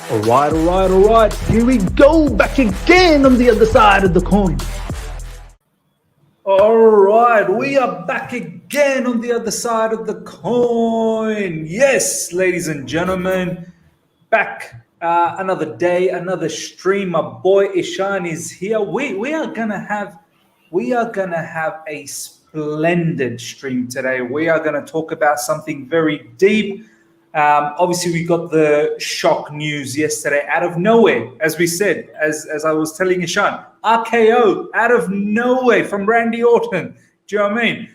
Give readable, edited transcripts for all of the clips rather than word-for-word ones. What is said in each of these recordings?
All right. Here we go, back again on the other side of the coin. All right, we are back again on the other side of the coin. Yes, ladies and gentlemen, back another day, another stream. My boy Ishan is here. We are gonna have a splendid stream today. We are gonna talk about something very deep. Obviously, we got the shock news yesterday out of nowhere, as we said, as I was telling Ishan, RKO out of nowhere from Randy Orton. Do you know what I mean?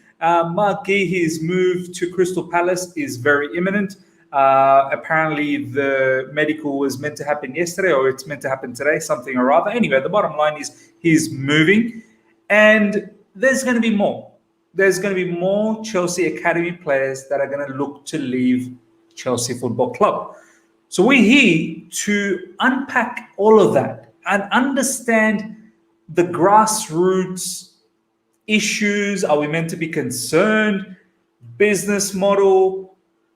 Marc Guehi's move to Crystal Palace is very imminent. Apparently, the medical was meant to happen yesterday, or it's meant to happen today, something or other. Anyway, the bottom line is he's moving, and there's going to be more. There's going to be more Chelsea Academy players that are going to look to leave Chelsea Football Club. So we're here to unpack all of that and understand the grassroots issues. Are we meant to be concerned? Business model,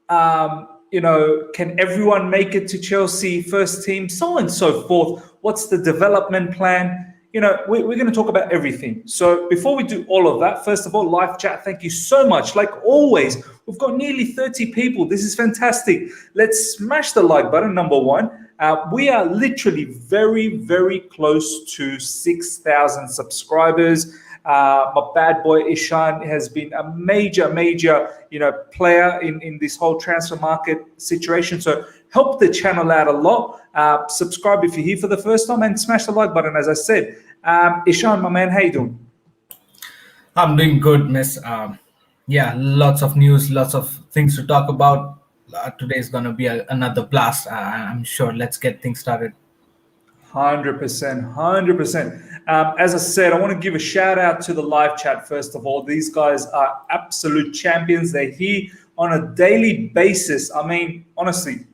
can everyone make it to Chelsea first team? So on and so forth. What's the development plan? We're going to talk about everything. So before we do all of that, first of all, live chat, thank you so much. Like always, we've got nearly 30 people. This is fantastic. Let's smash the like button, number one. We are literally very, very close to 6,000 subscribers. My bad boy Ishan has been a major, player in this whole transfer market situation. So help the channel out a lot. Subscribe if you're here for the first time and smash the like button, as I said. Ishan, my man, how you doing? I'm doing good, miss. Lots of news, lots of things to talk about. Today is going to be another blast, I'm sure. Let's get things started. 100%. As I said, I want to give a shout out to the live chat, first of all. These guys are absolute champions. They're here on a daily basis. I mean, honestly,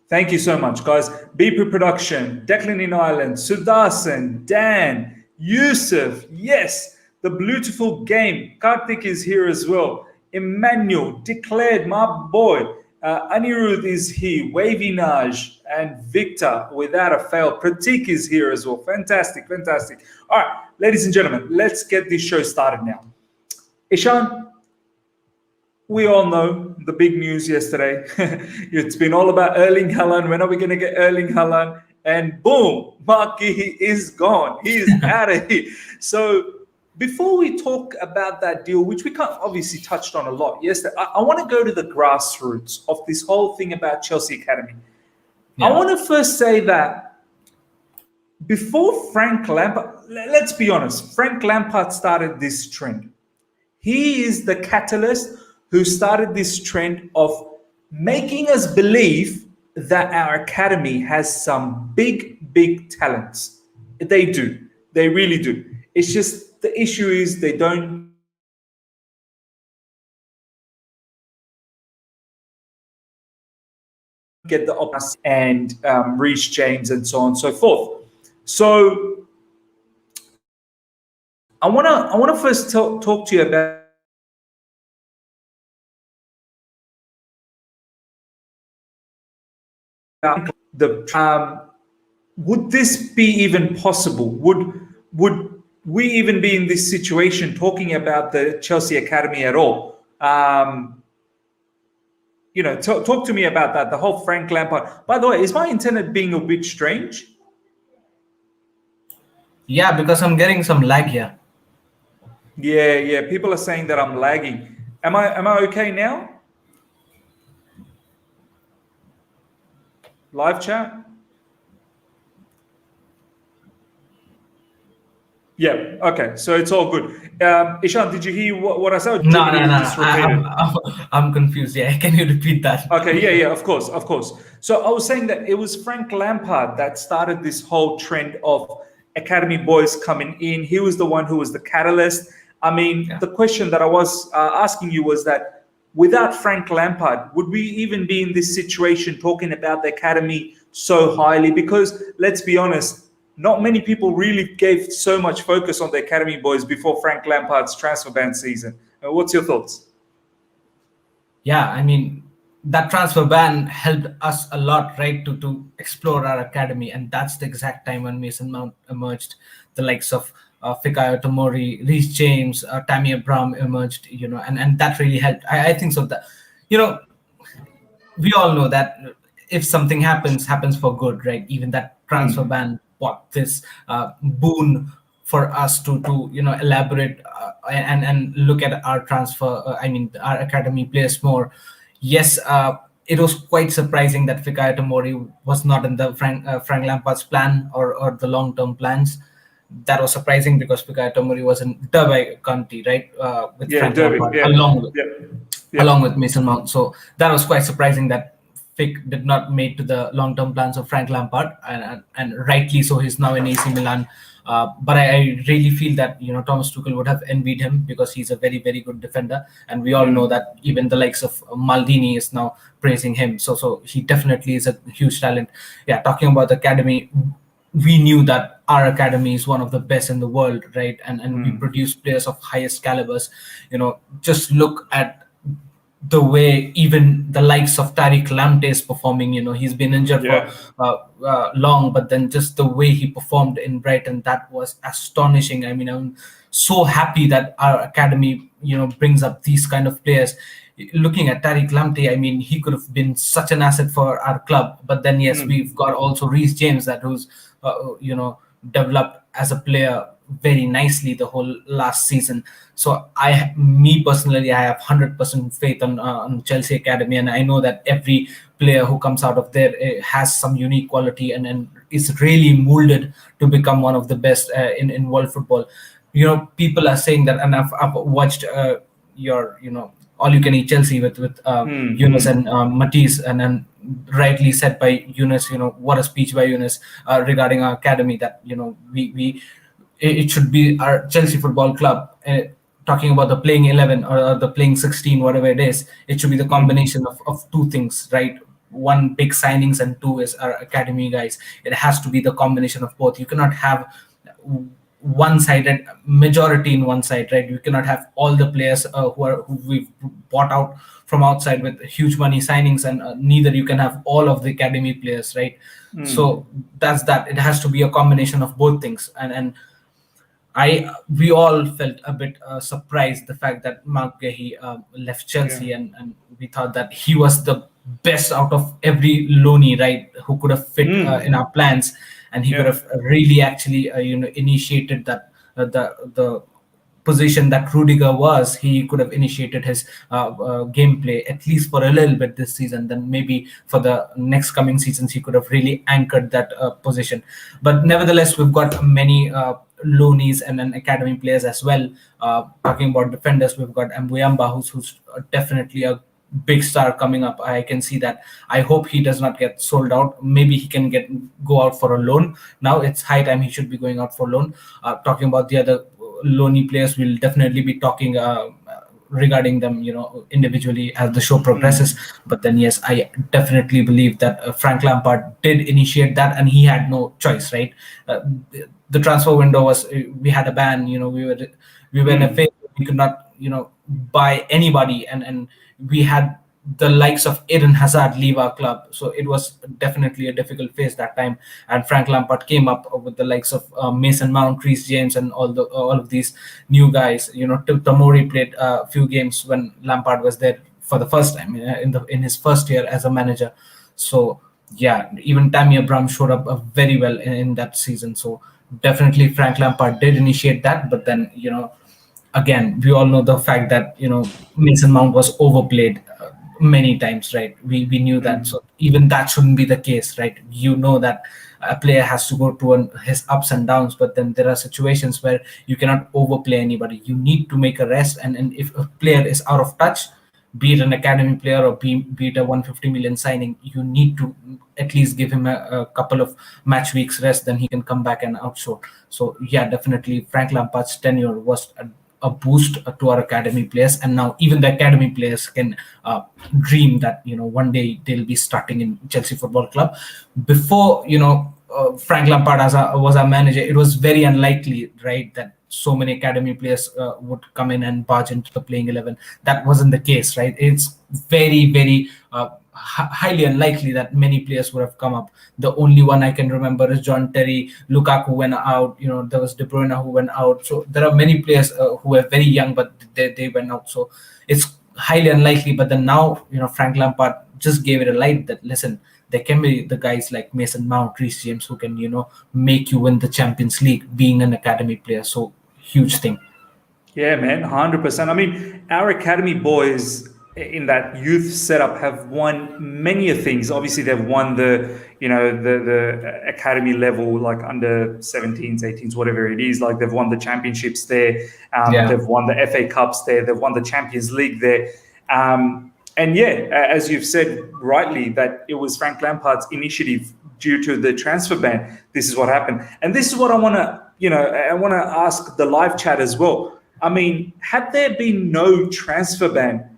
thank you so much, guys. BP Production, Declan in Ireland, Sudasan, Dan, Yusuf, yes, the beautiful game. Karthik is here as well. Emmanuel, Declared, my boy. Anirudh is here. Wavy Naj and Victor, without a fail. Pratik is here as well. Fantastic. All right, ladies and gentlemen, let's get this show started now. Ishan, we all know the big news yesterday. It's been all about Erling Haaland. When are we going to get Erling Haaland? And boom, Marc Guehi is gone. He is out of here. So before we talk about that deal, which we can't obviously touched on a lot yesterday, I want to go to the grassroots of this whole thing about Chelsea Academy. Yeah. I want to first say that before Frank Lampard, let's be honest, Frank Lampard started this trend. He is the catalyst who started this trend of making us believe that our academy has some big talents. They do. They really do. It's just the issue is they don't get the opportunity and Reece James and so on and so forth. So I wanna first talk to you about the would this be even possible? Would we even be in this situation talking about the Chelsea Academy at all? Talk to me about that, the whole Frank Lampard. By the way, is my internet being a bit strange? Yeah, because I'm getting some lag here. Yeah. People are saying that I'm lagging. Am I okay now? Live chat? Yeah. Okay. So it's all good. Ishan, did you hear what I said? No. I'm confused. Yeah. Can you repeat that? Okay. Yeah. Of course. So I was saying that it was Frank Lampard that started this whole trend of academy boys coming in. He was the one who was the catalyst. I mean, The question that I was asking you was that without Frank Lampard, would we even be in this situation talking about the academy so highly? Because let's be honest, not many people really gave so much focus on the academy boys before Frank Lampard's transfer ban season. What's your thoughts? Yeah, I mean, that transfer ban helped us a lot, right, to explore our academy, and that's the exact time when Mason Mount emerged. The likes of Fikayo Tomori, Reece James, Tammy Abraham emerged, and that really helped. I think so. That, you know, we all know that if something happens for good, right? Even that transfer ban bought this boon for us to elaborate and look at our transfer. I mean, our academy players more. Yes, it was quite surprising that Fikayo Tomori was not in the Frank Lampard's plan or the long term plans. That was surprising because Fikayo Tomori was in Derby County, right, with Yeah, Frank Derby. Lampard Yeah, yeah, along with Mason Mount. So that was quite surprising that Fick did not make to the long-term plans of Frank Lampard, and rightly so. He's now in AC Milan. But I really feel that Thomas Tuchel would have envied him because he's a very very good defender, and we all know that even the likes of Maldini is now praising him. So he definitely is a huge talent. Yeah, talking about the academy, we knew that our academy is one of the best in the world, right? And we produce players of highest calibers. Just look at the way even the likes of Tariq Lamptey is performing. He's been injured yeah. for long, but then just the way he performed in Brighton, that was astonishing. I mean, I'm so happy that our academy, brings up these kind of players. Looking at Tariq Lamptey, I mean, he could have been such an asset for our club. But then, yes, we've got also Reece James, who's developed as a player very nicely the whole last season. So me personally, I have 100% faith on Chelsea Academy, and I know that every player who comes out of there has some unique quality and is really molded to become one of the best in world football. People are saying that, and I've watched your all you can eat Chelsea with Yunus and Matisse, and then rightly said by Yunus. What a speech by Yunus regarding our academy, that we it should be our Chelsea Football Club. Talking about the playing 11 or the playing 16, whatever it is, it should be the combination of two things, right? One, big signings, and two is our academy guys. It has to be the combination of both. You cannot have one-sided majority in one side, right? You cannot have all the players who we've bought out from outside with huge money signings, and neither you can have all of the academy players, right? So that's that. It has to be a combination of both things, and we all felt a bit surprised the fact that Marc Guehi left Chelsea, and we thought that he was the best out of every loanee, right, who could have fit in our plans, and he could have really actually initiated that the position that Rudiger was. He could have initiated his gameplay at least for a little bit this season. Then maybe for the next coming seasons, he could have really anchored that position. But nevertheless, we've got many loanees and then academy players as well. Talking about defenders, we've got Mbuyamba, who's definitely a big star coming up. I can see that. I hope he does not get sold out. Maybe he can go out for a loan. Now it's high time he should be going out for loan. Talking about the other loanee players, we'll definitely be talking regarding them individually as the show progresses. But then yes, I definitely believe that Frank Lampard did initiate that, and he had no choice, right? The transfer window was, we had a ban. We were in a phase where we could not buy anybody, and we had the likes of Eden Hazard leave our club. So it was definitely a difficult phase that time. And Frank Lampard came up with the likes of Mason Mount, Reece James, and all of these new guys. Tomori played a few games when Lampard was there for the first time in his first year as a manager. So yeah, even Tammy Abraham showed up very well in that season. So definitely Frank Lampard did initiate that. But then again, we all know the fact that Mason Mount was overplayed many times, right? We knew that. So even that shouldn't be the case, right? That a player has to go through his ups and downs, but then there are situations where you cannot overplay anybody. You need to make a rest, and if a player is out of touch, be it an academy player or be it a 150 million signing, you need to at least give him a couple of match weeks rest, then he can come back and outshoot. So yeah, definitely Frank Lampard's tenure was a boost to our academy players, and now even the academy players can dream that one day they'll be starting in Chelsea Football Club. Before Frank Lampard was our manager, it was very unlikely, right, that so many academy players would come in and barge into the playing 11. That wasn't the case, right? It's very, very highly unlikely that many players would have come up. The only one I can remember is John Terry. Lukaku went out. There was De Bruyne who went out. So there are many players who were very young, but they went out. So it's highly unlikely. But then now, Frank Lampard just gave it a light that, listen, there can be the guys like Mason Mount, Reece James, who can, make you win the Champions League being an academy player. So huge thing. Yeah, man, 100%. I mean, our academy boys in that youth setup have won many things. Obviously, they've won the academy level, like under 17s, 18s, whatever it is. Like they've won the championships there. They've won the FA Cups there. They've won the Champions League there. And yeah, as you've said rightly, that it was Frank Lampard's initiative due to the transfer ban. This is what happened. And this is what I want to ask the live chat as well. I mean, had there been no transfer ban,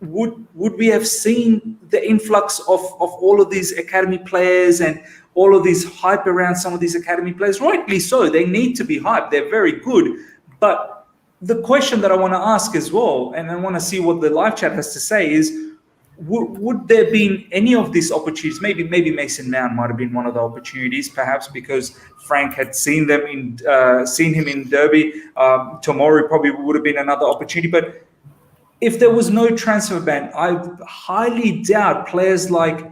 would we have seen the influx of all of these academy players and all of this hype around some of these academy players? Rightly so. They need to be hyped. They're very good. But the question that I want to ask as well, and I want to see what the live chat has to say, is would there been any of these opportunities? Maybe Mason Mount might have been one of the opportunities, perhaps because Frank had seen him in Derby. Tomori probably would have been another opportunity. But if there was no transfer ban, I highly doubt players like,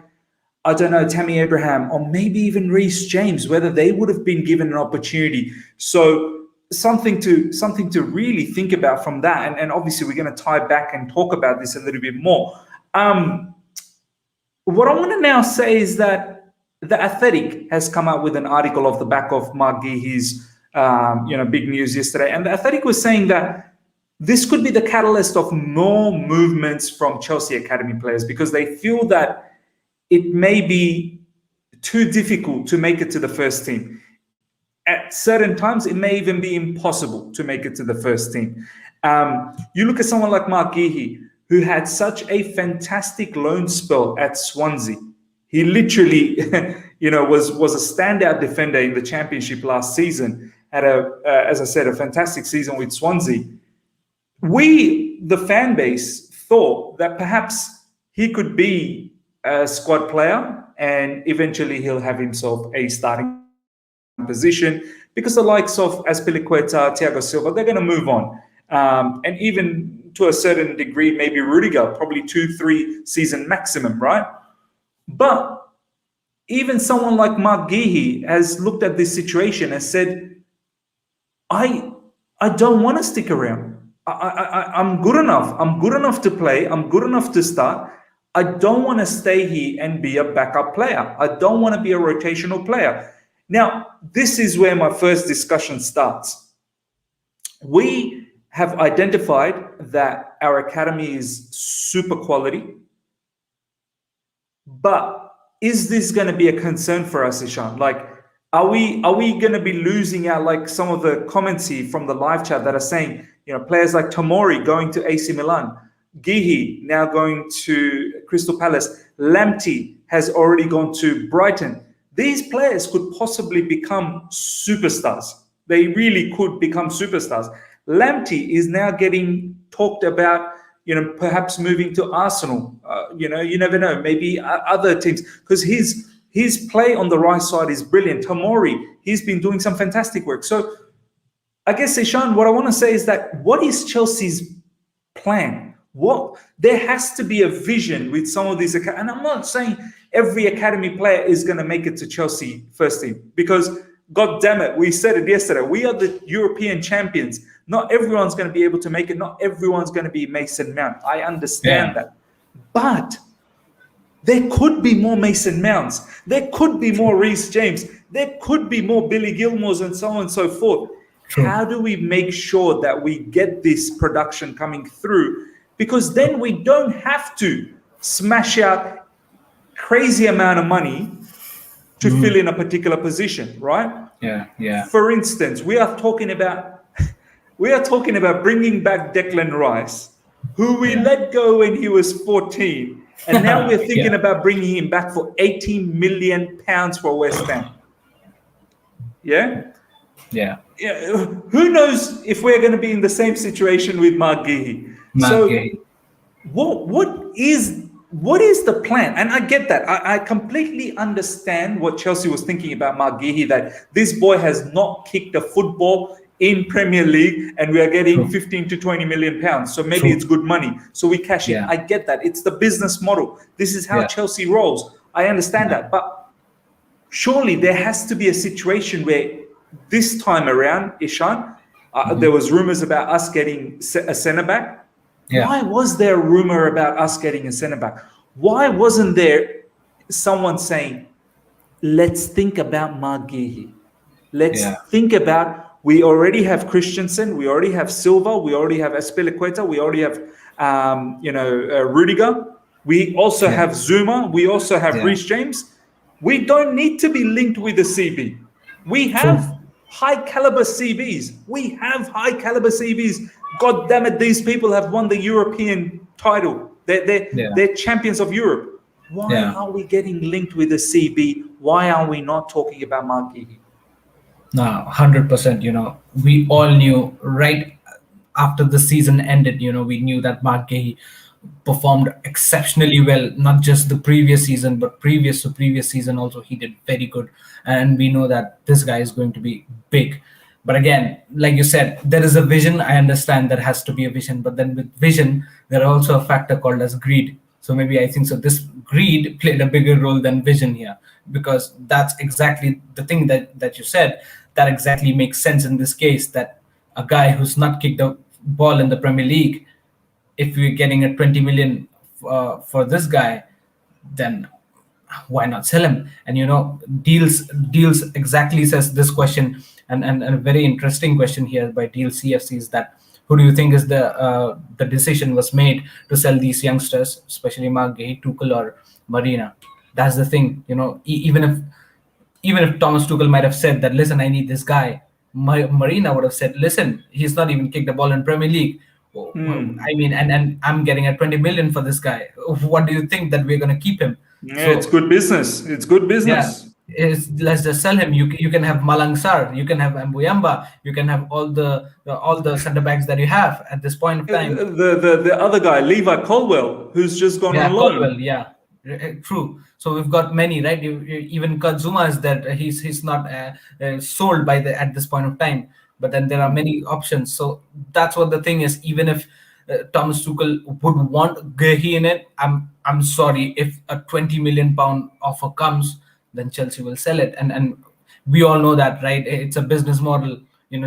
I don't know, Tammy Abraham or maybe even Reece James, whether they would have been given an opportunity. So something to really think about from that. And obviously we're going to tie back and talk about this a little bit more. What I want to now say is that The Athletic has come out with an article off the back of Marc Guehi's big news yesterday. And The Athletic was saying that this could be the catalyst of more movements from Chelsea academy players, because they feel that it may be too difficult to make it to the first team. At certain times, it may even be impossible to make it to the first team. You look at someone like Marc Guehi, who had such a fantastic loan spell at Swansea. He literally, was a standout defender in the Championship last season. Had as I said, a fantastic season with Swansea. We, the fan base, thought that perhaps he could be a squad player and eventually he'll have himself a starting position, because the likes of Azpilicueta, Thiago Silva, they're going to move on. And even to a certain degree, maybe Rudiger, probably 2-3 season maximum, right? But even someone like Marc Guehi has looked at this situation and said, I don't want to stick around. I'm good enough. I'm good enough to play. I'm good enough to start. I don't want to stay here and be a backup player. I don't want to be a rotational player. Now, this is where my first discussion starts. We have identified that our academy is super quality. But is this going to be a concern for us, Ishan? Like, are we going to be losing out, like some of the comments here from the live chat that are saying, players like Tomori going to AC Milan, Guehi now going to Crystal Palace, Lamptey has already gone to Brighton. These players could possibly become superstars. They really could become superstars. Lamptey is now getting talked about, perhaps moving to Arsenal. You never know, maybe other teams, because his play on the right side is brilliant. Tomori, he's been doing some fantastic work. So I guess, Ishan, what I want to say is that what is Chelsea's plan? There has to be a vision with some of these, and I'm not saying every academy player is going to make it to Chelsea first team, because God damn it, we said it yesterday, we are the European champions. Not everyone's going to be able to make it. Not everyone's going to be Mason Mount. I understand that. But there could be more Mason Mounts. There could be more Reece James. There could be more Billy Gilmores and so on and so forth. True. How do we make sure that we get this production coming through? Because then we don't have to smash out crazy amount of money to fill in a particular position, right? Yeah. For instance, we are talking about bringing back Declan Rice, who we let go when he was 14, and now we're thinking about bringing him back for £18 million for West Ham. Yeah. Yeah. Yeah, who knows if we're going to be in the same situation with Marc Guehi. Marc So Guehi. what is the plan? And I get that. I completely understand what Chelsea was thinking about Marc Guehi, that this boy has not kicked a football in Premier League and we are getting True. 15 to 20 million pounds. So maybe it's True. good money. So we cash in. Yeah. I get that. It's the business model. This is how Yeah. Chelsea rolls. I understand Yeah. that. But surely there has to be a situation where this time around, Ishan, there was rumors about us getting a centre back. Yeah. Why was there a rumor about us getting a centre back? Why wasn't there someone saying, let's think about Marc Guehi? Let's Yeah. think about, we already have Christensen, we already have Silva, we already have Espilicueta, we already have, Rudiger. We also Yeah. have Zuma. We also have Yeah. Reece James. We don't need to be linked with a CB. We True. have high caliber CBs. We have high caliber CBs. God damn it, these people have won the European title. Yeah. They're champions of Europe. Why Yeah. are we getting linked with a CB? Why are we not talking about Marc Guehi? No, 100%. We all knew right after the season ended, we knew that Marc Guehi performed exceptionally well, not just the previous season, but previous to previous season also, he did very good. And we know that this guy is going to be big. But again, like you said, there is a vision. I understand there has to be a vision, but then with vision, there are also a factor called as greed. So maybe I think so. This greed played a bigger role than vision here, because that's exactly the thing that you said. That exactly makes sense in this case. That a guy who's not kicked a ball in the Premier League, if we're getting a 20 million for this guy, then why not sell him? And deals exactly says this question, and a very interesting question here by Deal CFC is that who do you think is the decision was made to sell these youngsters, especially Marc Guehi, Tuchel, or Marina? That's the thing. Even if Thomas Tuchel might have said that, listen, I need this guy, Marina would have said, listen, he's not even kicked a ball in Premier League. I mean, and I'm getting a 20 million for this guy. What do you think that we're going to keep him? Yeah, it's So good business. It's good yeah, business. let's just sell him. You can have Malang Sarr, you can have Mbuyamba, you can have all the center backs that you have at this point of time. The other guy, Levi Colwell, who's just gone on Yeah, loan. Colwell. Yeah, true. So we've got many, right? Even Kazuma is that he's not sold by the at this point of time. But then there are many options. So that's what the thing is. Even if Thomas Tuchel would want Guehi in it, I'm sorry, if a 20 million pound offer comes, then Chelsea will sell it. And we all know that, right? It's a business model.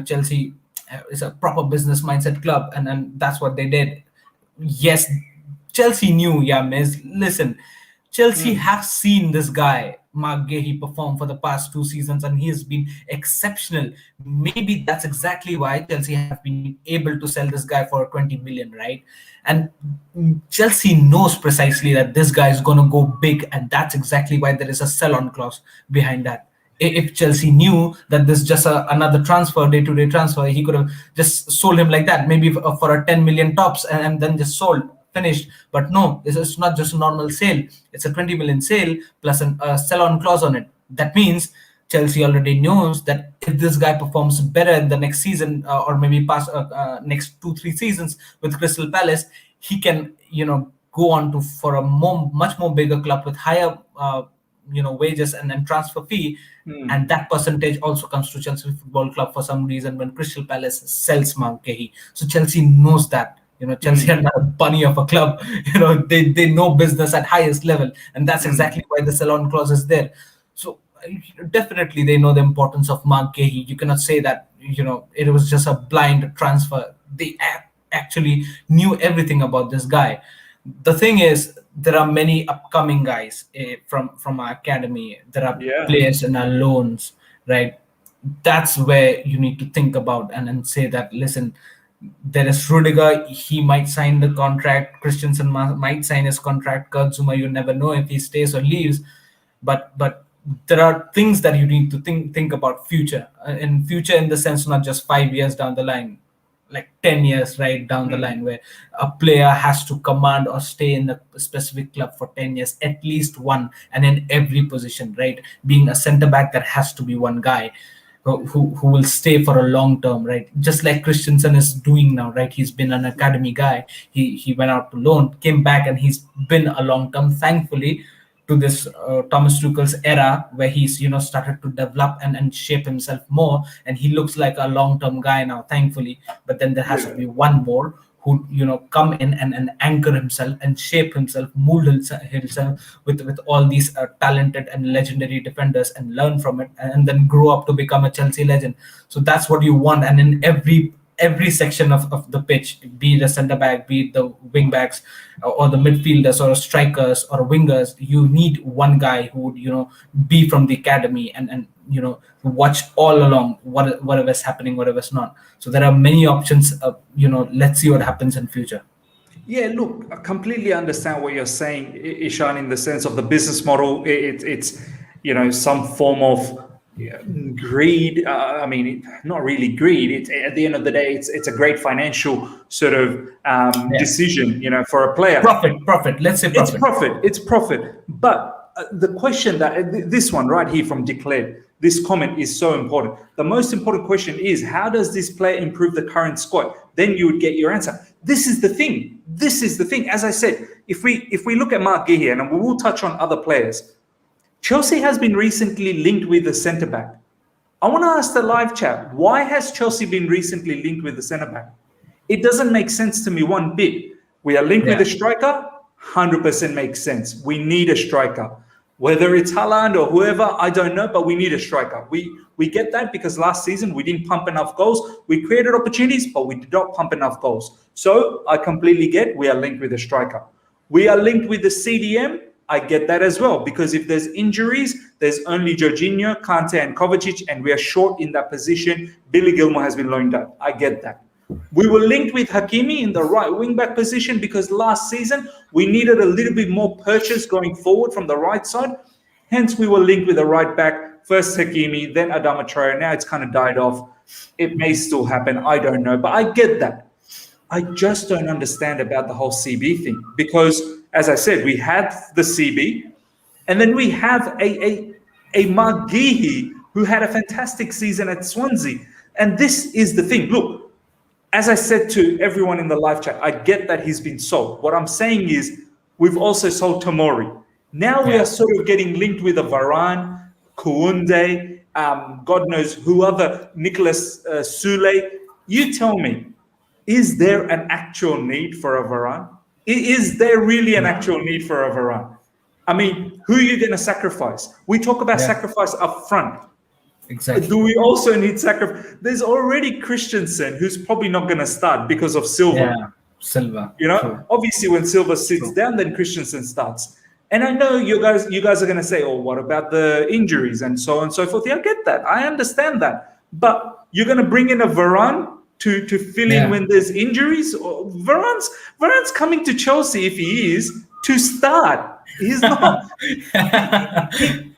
Chelsea is a proper business mindset club, and that's what they did. Yes, Chelsea knew, yeah, miss. Listen, Chelsea have seen this guy, Marc Guehi, perform for the past 2 seasons, and he has been exceptional. Maybe that's exactly why Chelsea have been able to sell this guy for 20 million, right? And Chelsea knows precisely that this guy is going to go big, and that's exactly why there is a sell-on clause behind that. If Chelsea knew that this is just another transfer, day-to-day transfer, he could have just sold him like that, maybe for a 10 million tops, and then just sold, finished. But no, it's not just a normal sale. It's a 20 million sale plus a sell-on clause on it. That means Chelsea already knows that if this guy performs better in the next season, or maybe past next 2-3 seasons with Crystal Palace, he can go on to for a much more bigger club with higher wages and transfer fee. And that percentage also comes to Chelsea Football Club for some reason when Crystal Palace sells Marc Guehi. So Chelsea knows that. Chelsea are not a bunny of a club. They know business at highest level, and that's exactly why the sell-on clause is there. So definitely they know the importance of Marc Guehi. You cannot say that it was just a blind transfer. They actually knew everything about this guy. The thing is, there are many upcoming guys from our academy. There are Yeah. players in our loans, right? That's where you need to think about and say that, listen, there is Rudiger, he might sign the contract. Christensen might sign his contract. Kurt Zuma, you never know if he stays or leaves. But there are things that you need to think about future. In future, in the sense, not just 5 years down the line, like 10 years right down the line, where a player has to command or stay in a specific club for 10 years, at least one, and in every position, right? Being a center back, there has to be one guy. who will stay for a long term, right? Just like Christensen is doing now, right? He's been an academy guy. He went out to loan, came back, and he's been a long term. Thankfully, to this Thomas Tuchel's era, where he's started to develop and shape himself more, and he looks like a long term guy now. Thankfully, but then there has to be one more who come in and anchor himself and shape himself, mold himself with all these talented and legendary defenders, and learn from it, and then grow up to become a Chelsea legend. So that's what you want. And in every section of the pitch, be it a centre back, be it the wing backs, or the midfielders, or strikers, or wingers, you need one guy who would be from the academy and watch all along whatever's happening, whatever's not. So there are many options. Let's see what happens in future. Yeah, look, I completely understand what you're saying, Ishan, in the sense of the business model. It's some form of greed. I mean, not really greed. At the end of the day, it's a great financial sort of decision, for a player. Profit. Let's say profit. It's profit. But the question that this one right here from Declared, this comment is so important. The most important question is, how does this player improve the current squad? Then you would get your answer. This is the thing. As I said, if we look at Marc Guehi, and we will touch on other players, Chelsea has been recently linked with a centre back. I want to ask the live chat, why has Chelsea been recently linked with the centre back? It doesn't make sense to me one bit. We are linked with a striker, 100% makes sense. We need a striker. Whether it's Haaland or whoever, I don't know, but we need a striker. We get that because last season we didn't pump enough goals. We created opportunities, but we did not pump enough goals. So I completely get we are linked with a striker. We are linked with the CDM. I get that as well, because if there's injuries, there's only Jorginho, Kante, and Kovacic, and we are short in that position. Billy Gilmour has been loaned out. I get that. We were linked with Hakimi in the right wing-back position because last season we needed a little bit more purchase going forward from the right side. Hence, we were linked with the right back. First Hakimi, then Adama Traore. Now it's kind of died off. It may still happen. I don't know. But I get that. I just don't understand about the whole CB thing because, as I said, we had the CB, and then we have a Marc Guehi who had a fantastic season at Swansea. And this is the thing. Look, as I said to everyone in the live chat, I get that he's been sold. What I'm saying is we've also sold Tomori. Now we are sort of getting linked with a Varane, Kounde, God knows who other, Nicholas Sule. You tell me, is there an actual need for a Varane? Is there really an actual need for a Varane? I mean, who are you going to sacrifice? We talk about sacrifice up front. Exactly. Do we also need sacrifice? There's already Christensen, who's probably not going to start because of Silva. Yeah, Silva. True. Obviously when Silva sits down, then Christensen starts. And I know you guys are going to say, oh, what about the injuries and so on and so forth? Yeah, I get that. I understand that. But you're going to bring in a Varane to fill in when there's injuries? Varane's coming to Chelsea, if he is, to start. He's not.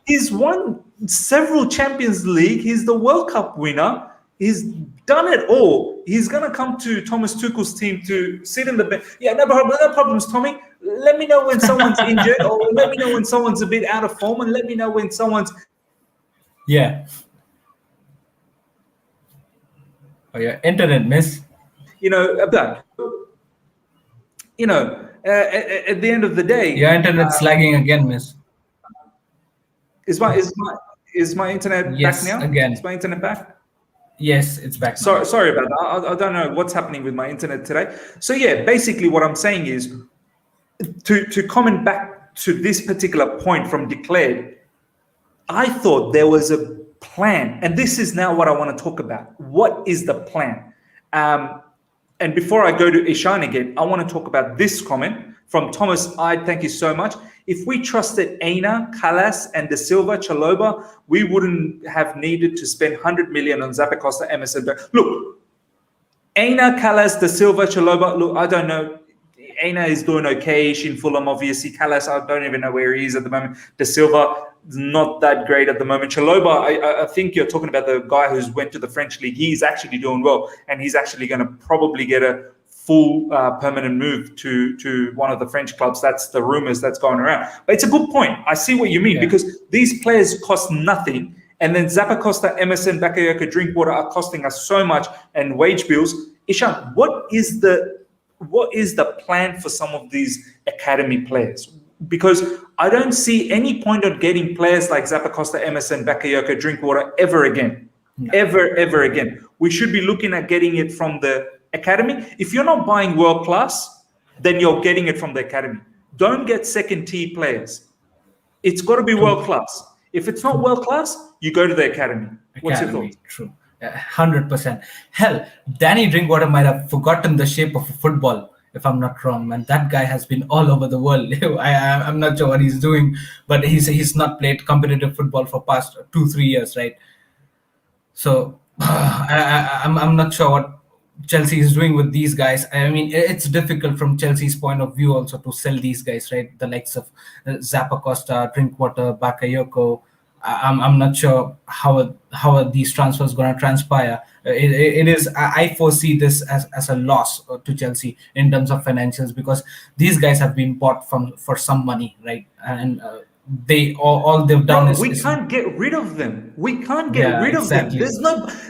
He's won several Champions League. He's the World Cup winner. He's done it all. He's going to come to Thomas Tuchel's team to sit in the bench. Yeah, no problems, Tommy. Let me know when someone's injured, or let me know when someone's a bit out of form, and let me know when someone's... Yeah. Oh, yeah, internet, miss. At the end of the day... Your internet's lagging again, miss. Is my internet back now? Again. Is my internet back? Yes, it's back. Sorry about that. I don't know what's happening with my internet today. So yeah, basically what I'm saying is to comment back to this particular point from Declared, I thought there was a plan, and this is now what I want to talk about. What is the plan? And before I go to Ishan again, I want to talk about this comment from Thomas Ide. Thank you so much. If we trusted Aina, Callas, and De Silva, Chaloba, we wouldn't have needed to spend 100 million on Zappacosta, Emerson. Look, Aina, Callas, De Silva, Chaloba, look, I don't know. Aina is doing okay-ish in Fulham, obviously. Callas, I don't even know where he is at the moment. De Silva, not that great at the moment. Chaloba, I think you're talking about the guy who's went to the French league. He's actually doing well, and he's actually going to probably get a full permanent move to one of the French clubs. That's the rumors that's going around. But it's a good point. I see what you mean, because these players cost nothing, And then Zappacosta, Emerson, Bakayoko, Drinkwater are costing us so much and wage bills. Ishan, what is the plan for some of these academy players? Because I don't see any point of getting players like Zappacosta, Emerson, Bakayoko, Drinkwater ever again. No. Ever again. We should be looking at getting it from the academy. If you're not buying world class, then you're getting it from the academy. Don't get second tier players. It's got to be world class. If it's not world class, you go to the academy. What's your thought? True. 100%. Hell, Danny Drinkwater might have forgotten the shape of a football, if I'm not wrong, man. That guy has been all over the world. I'm not sure what he's doing, but he's not played competitive football for past 2-3 years, right? So I'm not sure what Chelsea is doing with these guys. I mean, it's difficult from Chelsea's point of view also to sell these guys, right? The likes of Zappacosta, Drinkwater, Bakayoko. I'm not sure how are these transfers going to transpire. It is. I foresee this as a loss to Chelsea in terms of financials, because these guys have been bought for some money, right? And they all they've done is we can't get rid of them. We can't get rid of them.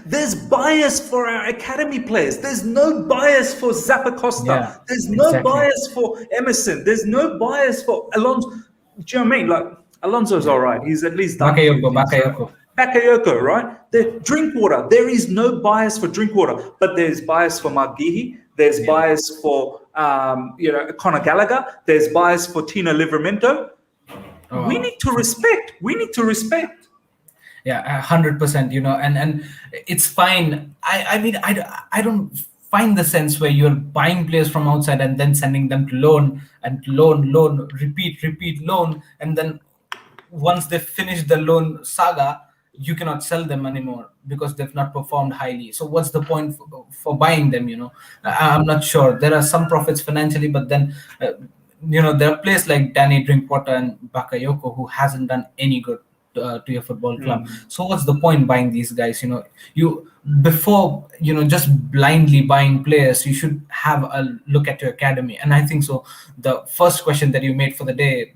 There's bias for our academy players. There's no bias for Zappacosta. Yeah, There's no bias for Emerson. There's no bias for Alonso. Do you know what I mean? Like, Alonso's all right. He's at least done Bakayoko, right? The Drinkwater. There is no bias for Drinkwater, but there's bias for Marc Guehi. There's bias for Conor Gallagher. There's bias for Tino Livramento. We need to respect. Yeah, 100%. And it's fine. I mean, I don't find the sense where you're buying players from outside and then sending them to loan, repeat loan, and then once they finish the loan saga, you cannot sell them anymore because they've not performed highly. So what's the point for buying them? I'm not sure. There are some profits financially, but then there are players like Danny Drinkwater and Bakayoko who hasn't done any good to your football club. So what's the point buying these guys? Before just blindly buying players, you should have a look at your academy. And I think so the first question that you made for the day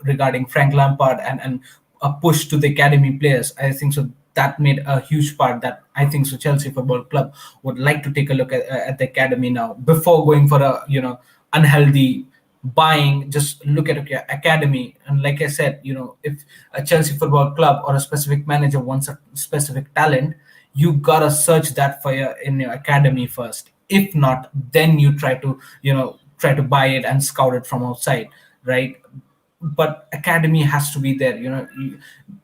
regarding Frank Lampard and a push to the academy players, I think so that made a huge part that I think so Chelsea Football Club would like to take a look at the academy now before going for a unhealthy buying. Just look at your academy, and like I said, if a Chelsea Football Club or a specific manager wants a specific talent, you gotta search that in your academy first. If not, then you try to buy it and scout it from outside, right? But academy has to be there.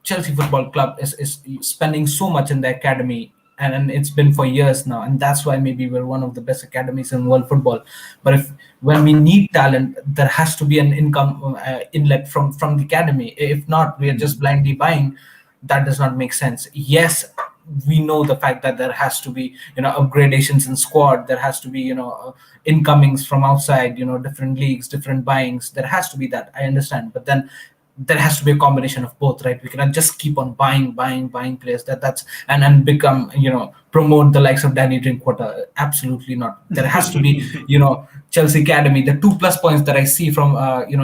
Chelsea Football Club is spending so much in the academy, and it's been for years now, and that's why maybe we're one of the best academies in world football. But when we need talent, there has to be an income inlet from the academy. If not, we are just blindly buying. That does not make sense. Yes, we know the fact that there has to be upgradations in squad. There has to be incomings from outside, different leagues, different buyings. There has to be that. I understand, but then there has to be a combination of both, right? We cannot just keep on buying players that's and become promote the likes of Danny Drinkwater. Absolutely not. There has to be Chelsea Academy. The 2+ points that I see from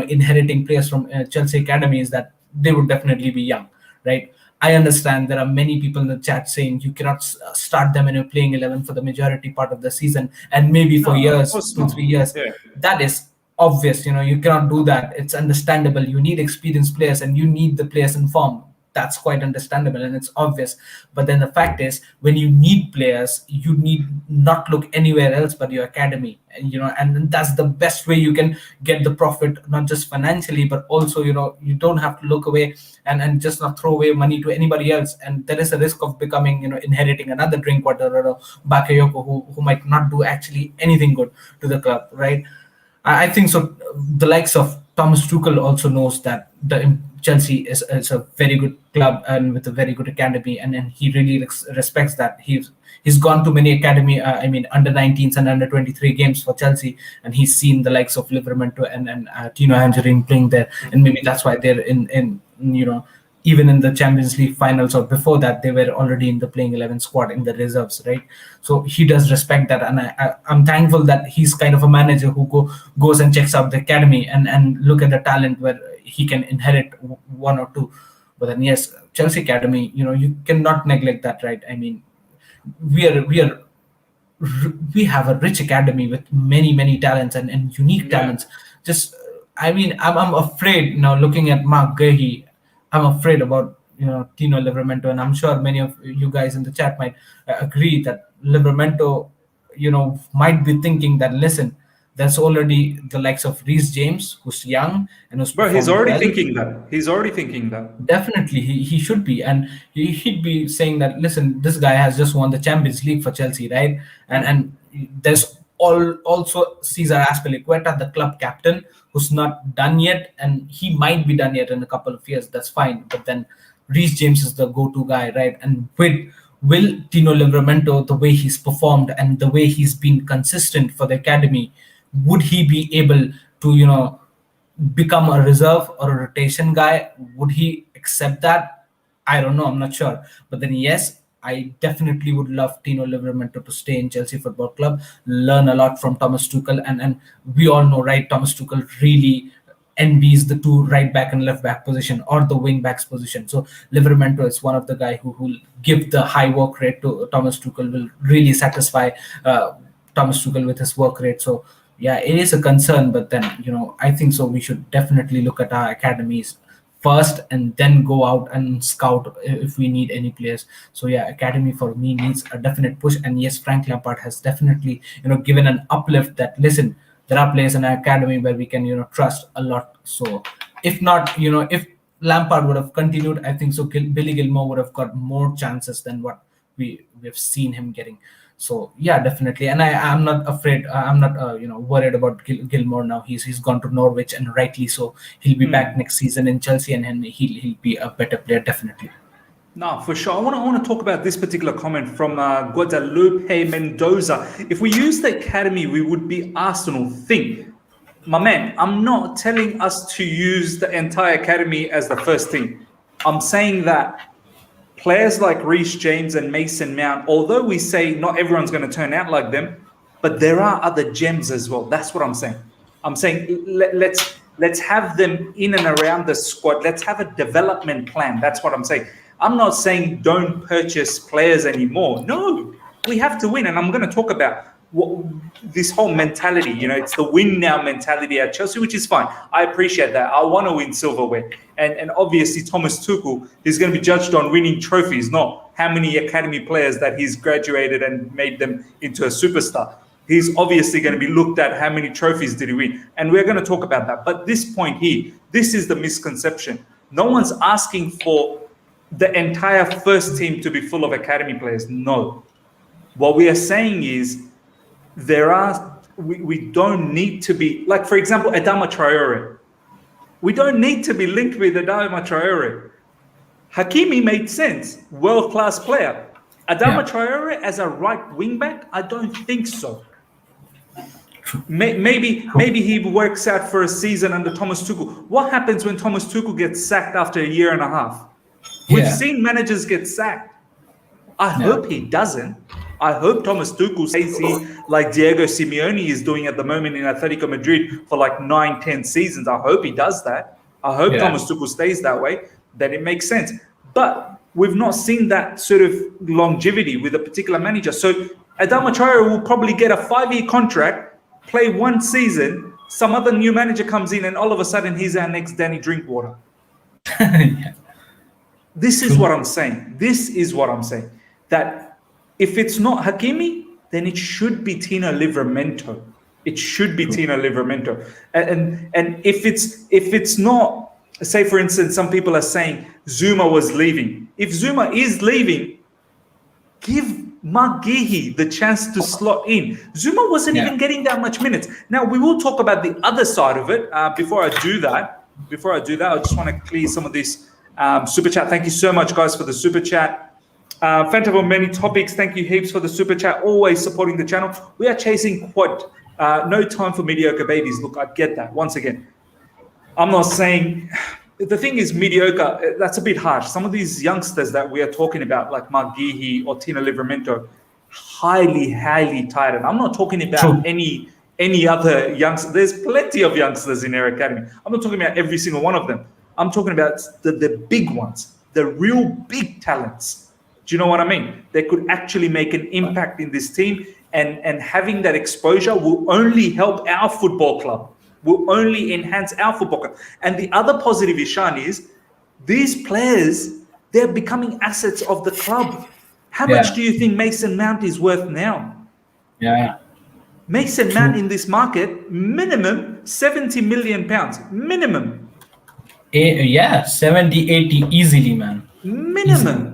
inheriting players from Chelsea Academy is that they would definitely be young, right? I understand there are many people in the chat saying you cannot start them in a playing 11 for the majority part of the season and maybe for years, 2-3 years. Yeah. That is obvious. You cannot do that. It's understandable. You need experienced players and you need the players in form. That's quite understandable and it's obvious. But then the fact is, when you need players, you need not look anywhere else but your academy. And that's the best way you can get the profit, not just financially, but also, you don't have to look away and just not throw away money to anybody else. And there is a risk of becoming, inheriting another Drinkwater or a Bakayoko who might not do actually anything good to the club, right? I think so. The likes of Thomas Tuchel also knows that the Chelsea is a very good club and with a very good academy, and he really respects that. He's gone to many academy, under 19s and under 23 games for Chelsea, and he's seen the likes of Livramento and Tino Angelin playing there, and maybe that's why they're in even in the Champions League finals or before that, they were already in the playing 11 squad in the reserves, right? So he does respect that, and I'm thankful that he's kind of a manager who goes and checks out the academy and look at the talent where he can inherit one or two But then yes, Chelsea academy, you cannot neglect that, right? I mean, we have a rich academy with many talents and unique Yeah. talents. Just I mean, I'm afraid now looking at Marc Guehi. I'm afraid about Tino Livramento, and I'm sure many of you guys in the chat might agree that Livramento might be thinking that, listen, there's already the likes of Reece James, who's young and who's Bro, he's performed already well. thinking that. He's already thinking that. Definitely, he should be, and he'd be saying that, listen, this guy has just won the Champions League for Chelsea, right? And there's also Cesar Azpilicueta, the club captain, who's not done yet, and he might be done yet in a couple of years. That's fine, but then Reece James is the go-to guy, right? And with will Tino Livramento, the way he's performed and the way he's been consistent for the academy, would he be able to become a reserve or a rotation guy? Would he accept that? I don't know. I'm not sure. But then, yes, I definitely would love Tino Livramento to stay in Chelsea Football Club, learn a lot from Thomas Tuchel. And we all know, right, Thomas Tuchel really envies the two right back and left back position, or the wing backs position. So Livramento is one of the guy who will give the high work rate to Thomas Tuchel, will really satisfy Thomas Tuchel with his work rate. So yeah, it is a concern, but then I think so we should definitely look at our academies first and then go out and scout if we need any players. So yeah, academy for me needs a definite push. And yes, Frank Lampard has definitely given an uplift that, listen, there are players in our academy where we can trust a lot. So if not, if Lampard would have continued, I think so Billy Gilmore would have got more chances than what we've seen him getting. So yeah, definitely, and I'm not afraid. I'm not worried about Gilmore now. He's gone to Norwich, and rightly so. He'll be back next season in Chelsea, and he'll be a better player, definitely. No, for sure. I want to talk about this particular comment from Guadalupe Mendoza. If we use the academy, we would be Arsenal. Think, my man. I'm not telling us to use the entire academy as the first team. I'm saying that players like Reece James and Mason Mount, although we say not everyone's going to turn out like them, but there are other gems as well. That's what I'm saying. I'm saying let's have them in and around the squad. Let's have a development plan. That's what I'm saying. I'm not saying don't purchase players anymore. No, we have to win. And I'm going to talk about this whole mentality. It's the win now mentality at Chelsea, which is fine. I appreciate that. I want to win silverware. And obviously Thomas Tuchel is going to be judged on winning trophies, not how many academy players that he's graduated and made them into a superstar. He's obviously going to be looked at how many trophies did he win. And we're going to talk about that. But this point here, this is the misconception. No one's asking for the entire first team to be full of academy players. No. What we are saying is we don't need to be, like, for example, Adama Traore. We don't need to be linked with Adama Traore. Hakimi made sense. World-class player. Adama Traore as a right wing back? I don't think so. Maybe he works out for a season under Thomas Tuchel. What happens when Thomas Tuchel gets sacked after a year and a half? We've seen managers get sacked. I hope he doesn't. I hope Thomas Tuchel stays here like Diego Simeone is doing at the moment in Atletico Madrid for like 9-10 seasons. I hope he does that. I hope Thomas Tuchel stays that way. Then it makes sense. But we've not seen that sort of longevity with a particular manager. So Adama Traore will probably get a 5-year contract, play one season, some other new manager comes in, and all of a sudden he's our next Danny Drinkwater. This is what I'm saying. This is what I'm saying. That if it's not Hakimi, then it should be Tino Livramento. It should be Tino Livramento. And if it's not, say for instance, some people are saying Zuma was leaving. If Zuma is leaving, give Marc Guehi the chance to slot in. Zuma wasn't even getting that much minutes. Now we will talk about the other side of it. Before I do that, I just want to clear some of this super chat. Thank you so much, guys, for the super chat. Phantom of many topics. Thank you heaps for the super chat. Always supporting the channel. We are chasing quad. No time for mediocre babies. Look, I get that. Once again, I'm not saying the thing is mediocre. That's a bit harsh. Some of these youngsters that we are talking about, like Marc Guehi or Tino Livramento, highly talented. I'm not talking about any other youngsters. There's plenty of youngsters in our academy. I'm not talking about every single one of them. I'm talking about the big ones, the real big talents. Do you know what I mean? They could actually make an impact in this team, and having that exposure will only help our football club, will only enhance our football club. And the other positive, Ishan, is these players, they're becoming assets of the club. How much do you think Mason Mount is worth now? Yeah. Mason Mount in this market, minimum 70 million pounds. Minimum. 70, 80 easily, man. Minimum.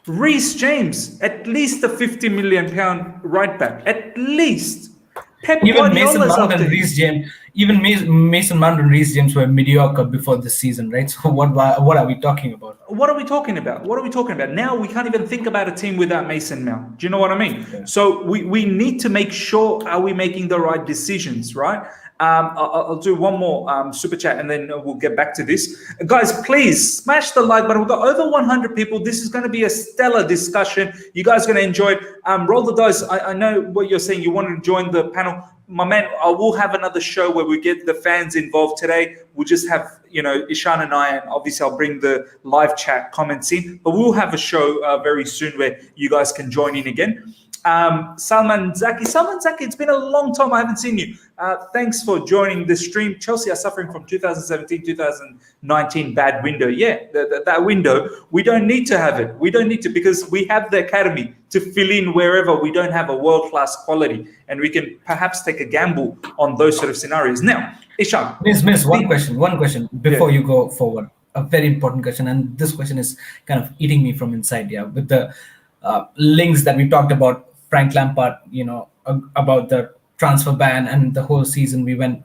Reece James, at least a 50 million pound right back. At least. Pep Even Mason Guardiola's Mount up and there. Reece James, Mason Mount and Reece James were mediocre before this season, right? So what are we talking about? What are we talking about? What are we talking about? Now we can't even think about a team without Mason Mount. Do you know what I mean? Yeah. So we need to make sure, are we making the right decisions, right? I'll do one more super chat and then we'll get back to this. Guys, please smash the like button. We've got over 100 people. This is going to be a stellar discussion. You guys are going to enjoy it. Roll the dice. I know what you're saying. You want to join the panel. My man, I will have another show where we get the fans involved. Today we'll just have, Ishan and I, and obviously I'll bring the live chat comments in, but we'll have a show very soon where you guys can join in again. Salman Zaki, it's been a long time I haven't seen you. Thanks for joining the stream. Chelsea are suffering from 2017-2019 bad window. Yeah, that window, we don't need to have it. We don't need to, because we have the academy to fill in wherever we don't have a world-class quality, and we can perhaps take a gamble on those sort of scenarios. Now, Ishan. Miss, one question before you go forward. A very important question, and this question is kind of eating me from inside, with the links that we talked about, Frank Lampard, about the transfer ban, and the whole season we went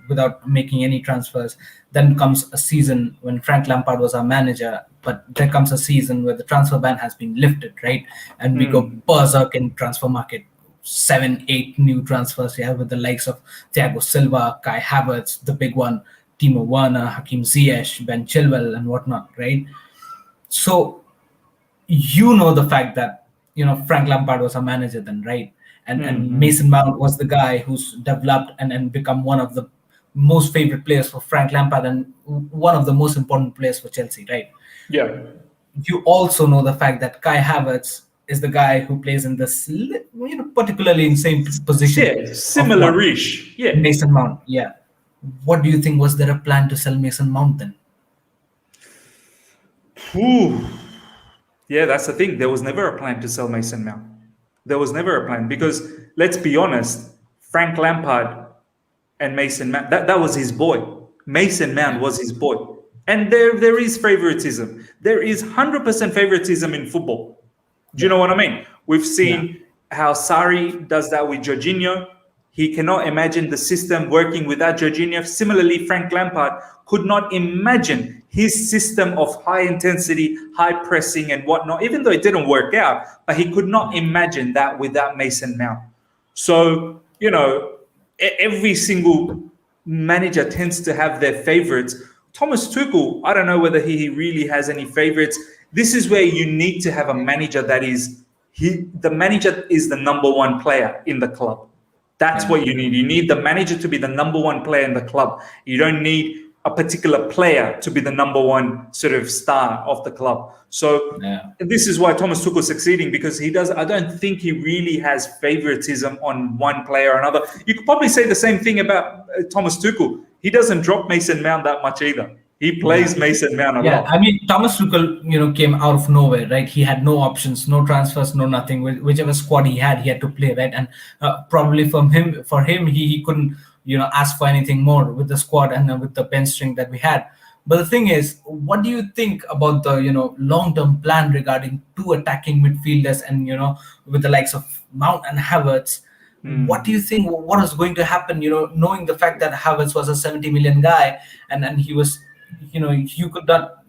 without making any transfers. Then comes a season when Frank Lampard was our manager, but there comes a season where the transfer ban has been lifted, right? And we go berserk in transfer market. 7-8 new transfers with the likes of Thiago Silva, Kai Havertz, the big one, Timo Werner, Hakim Ziyech, Ben Chilwell, and whatnot, right? So the fact that Frank Lampard was a manager then, right? And Mason Mount was the guy who's developed and become one of the most favorite players for Frank Lampard and one of the most important players for Chelsea, right? Yeah. You also know the fact that Kai Havertz is the guy who plays in this, particularly in same position. Yeah, similar-ish. Yeah. Mason Mount, yeah. What do you think? Was there a plan to sell Mason Mount then? Yeah, that's the thing. There was never a plan to sell Mason Mount. There was never a plan, because let's be honest, Frank Lampard and Mason Mount, that was his boy. Mason Mount was his boy. And there is favoritism. There is 100% favoritism in football. Do you know what I mean? We've seen how Sarri does that with Jorginho. He cannot imagine the system working without Jorginho. Similarly, Frank Lampard could not imagine his system of high intensity, high pressing and whatnot, even though it didn't work out, but he could not imagine that without Mason Mount. So, every single manager tends to have their favorites. Thomas Tuchel, I don't know whether he really has any favorites. This is where you need to have a manager that is, the manager is the number one player in the club. That's what you need. You need the manager to be the number one player in the club. You don't need a particular player to be the number one sort of star of the club. So this is why Thomas Tuchel is succeeding, because I don't think he really has favoritism on one player or another. You could probably say the same thing about Thomas Tuchel. He doesn't drop Mason Mount that much either. He plays Mason Mount a lot. I mean, Thomas Tuchel, came out of nowhere, right? He had no options, no transfers, no nothing. Whichever squad he had to play, right? And probably for him, he couldn't, ask for anything more with the squad and with the bench strength that we had. But the thing is, what do you think about the, long-term plan regarding two attacking midfielders and, with the likes of Mount and Havertz? What do you think? What is going to happen? Knowing the fact that Havertz was a 70 million guy and he was, you could not,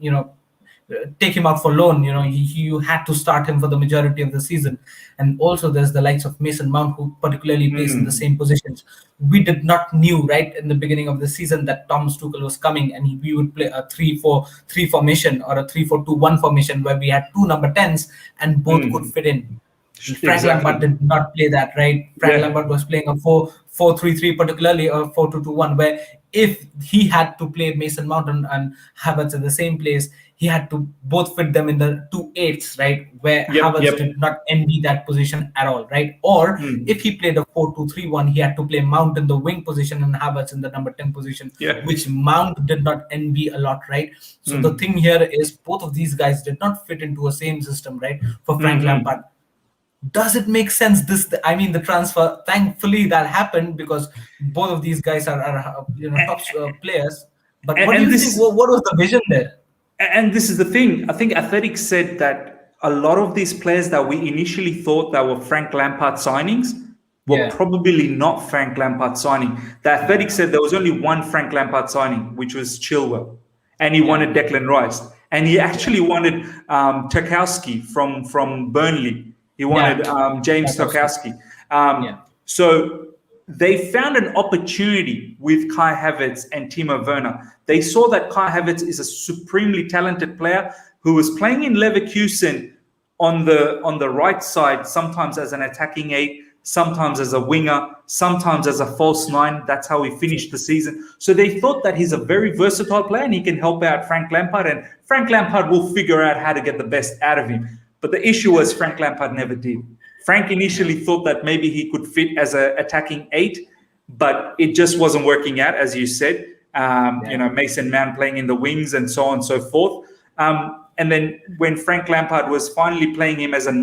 take him out for loan. You had to start him for the majority of the season. And also there's the likes of Mason Mount, who particularly plays in the same positions. We did not knew right in the beginning of the season that Thomas Tuchel was coming, and we would play a 3-4-3 formation or a 3-4-2-1 formation where we had two number 10s and both could fit in. Frank Lampard Exactly. did not play that, right? Frank Yeah. Lampard was playing a 4-4-3-3, particularly a 4-2-2-1, where if he had to play Mason Mount and Havertz in the same place, he had to both fit them in the 2 8s, right? Where Yep. Havertz Yep. did not envy that position at all, right? Or Mm. if he played a 4-2-3-1, he had to play Mount in the wing position and Havertz in the number 10 position, Yeah. which Mount did not envy a lot, right? So the Mm. thing here is both of these guys did not fit into a same system, right? For Frank Mm-hmm. Lampard, does it make sense? I mean, the transfer, thankfully that happened because both of these guys are top players. But what do And you think? this What was the vision there? and this is the thing. I think Athletic said that a lot of these players that we initially thought that were Frank Lampard signings were Yeah, probably not Frank Lampard signing. The Athletic yeah, said there was only one Frank Lampard signing, which was Chilwell, and he yeah, wanted Declan Rice, and he yeah, actually wanted Tarkowski from Burnley. He yeah. wanted James Tarkowski. Tarkowski. Yeah, So they found an opportunity with Kai Havertz and Timo Werner. They saw that Kai Havertz is a supremely talented player who was playing in Leverkusen on the right side, sometimes as an attacking eight, sometimes as a winger, sometimes as a false nine. That's how he finished the season. So they thought that he's a very versatile player and he can help out Frank Lampard, and Frank Lampard will figure out how to get the best out of him. But the issue was Frank Lampard never did. Frank initially thought that maybe he could fit as an attacking eight, but it just wasn't working out, as you said. Mason Mount playing in the wings and so on and so forth. And then when Frank Lampard was finally playing him as a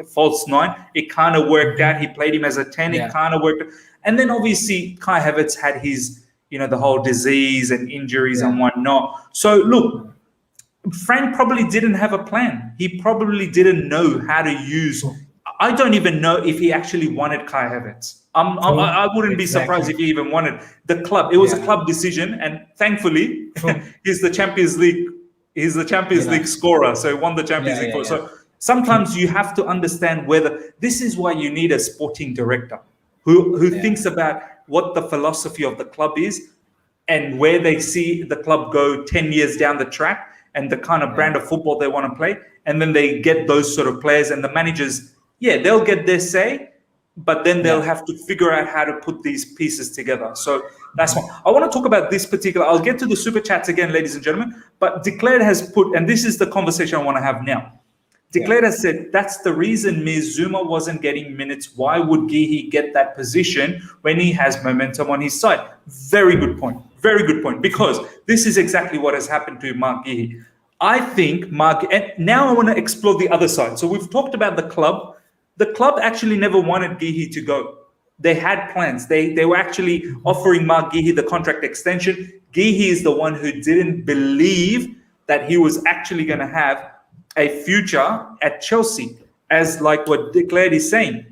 false nine, it kind of worked out. He played him as a 10, Yeah. it kind of worked. And then obviously Kai Havertz had his, the whole disease and injuries and whatnot. So look, Frank probably didn't have a plan. He probably didn't know how to use. I don't even know if he actually wanted Kai Havertz. I wouldn't be surprised if he even wanted the club. It was a club decision, and thankfully, he's the Champions League. He's the Champions League scorer, so he won the Champions League. So sometimes you have to understand whether this is why you need a sporting director who thinks about what the philosophy of the club is and where they see the club go 10 years down the track and the kind of brand of football they want to play. And then they get those sort of players, and the managers, they'll get their say, but then they'll have to figure out how to put these pieces together. So that's why I want to talk about this particular. I'll get to the super chats again, ladies and gentlemen. But Declared has put, and this is the conversation I want to have now. Declared has said that's the reason Ms. Zuma wasn't getting minutes. Why would Guehi get that position when he has momentum on his side? Very good point. Very good point. Because this is exactly what has happened to Marc Guehi. I think and now I want to explore the other side. So we've talked about the club. The club actually never wanted Guehi to go. They had plans. They were actually offering Marc Guehi the contract extension. Guehi is the one who didn't believe that he was actually going to have a future at Chelsea, as like what Declared is saying.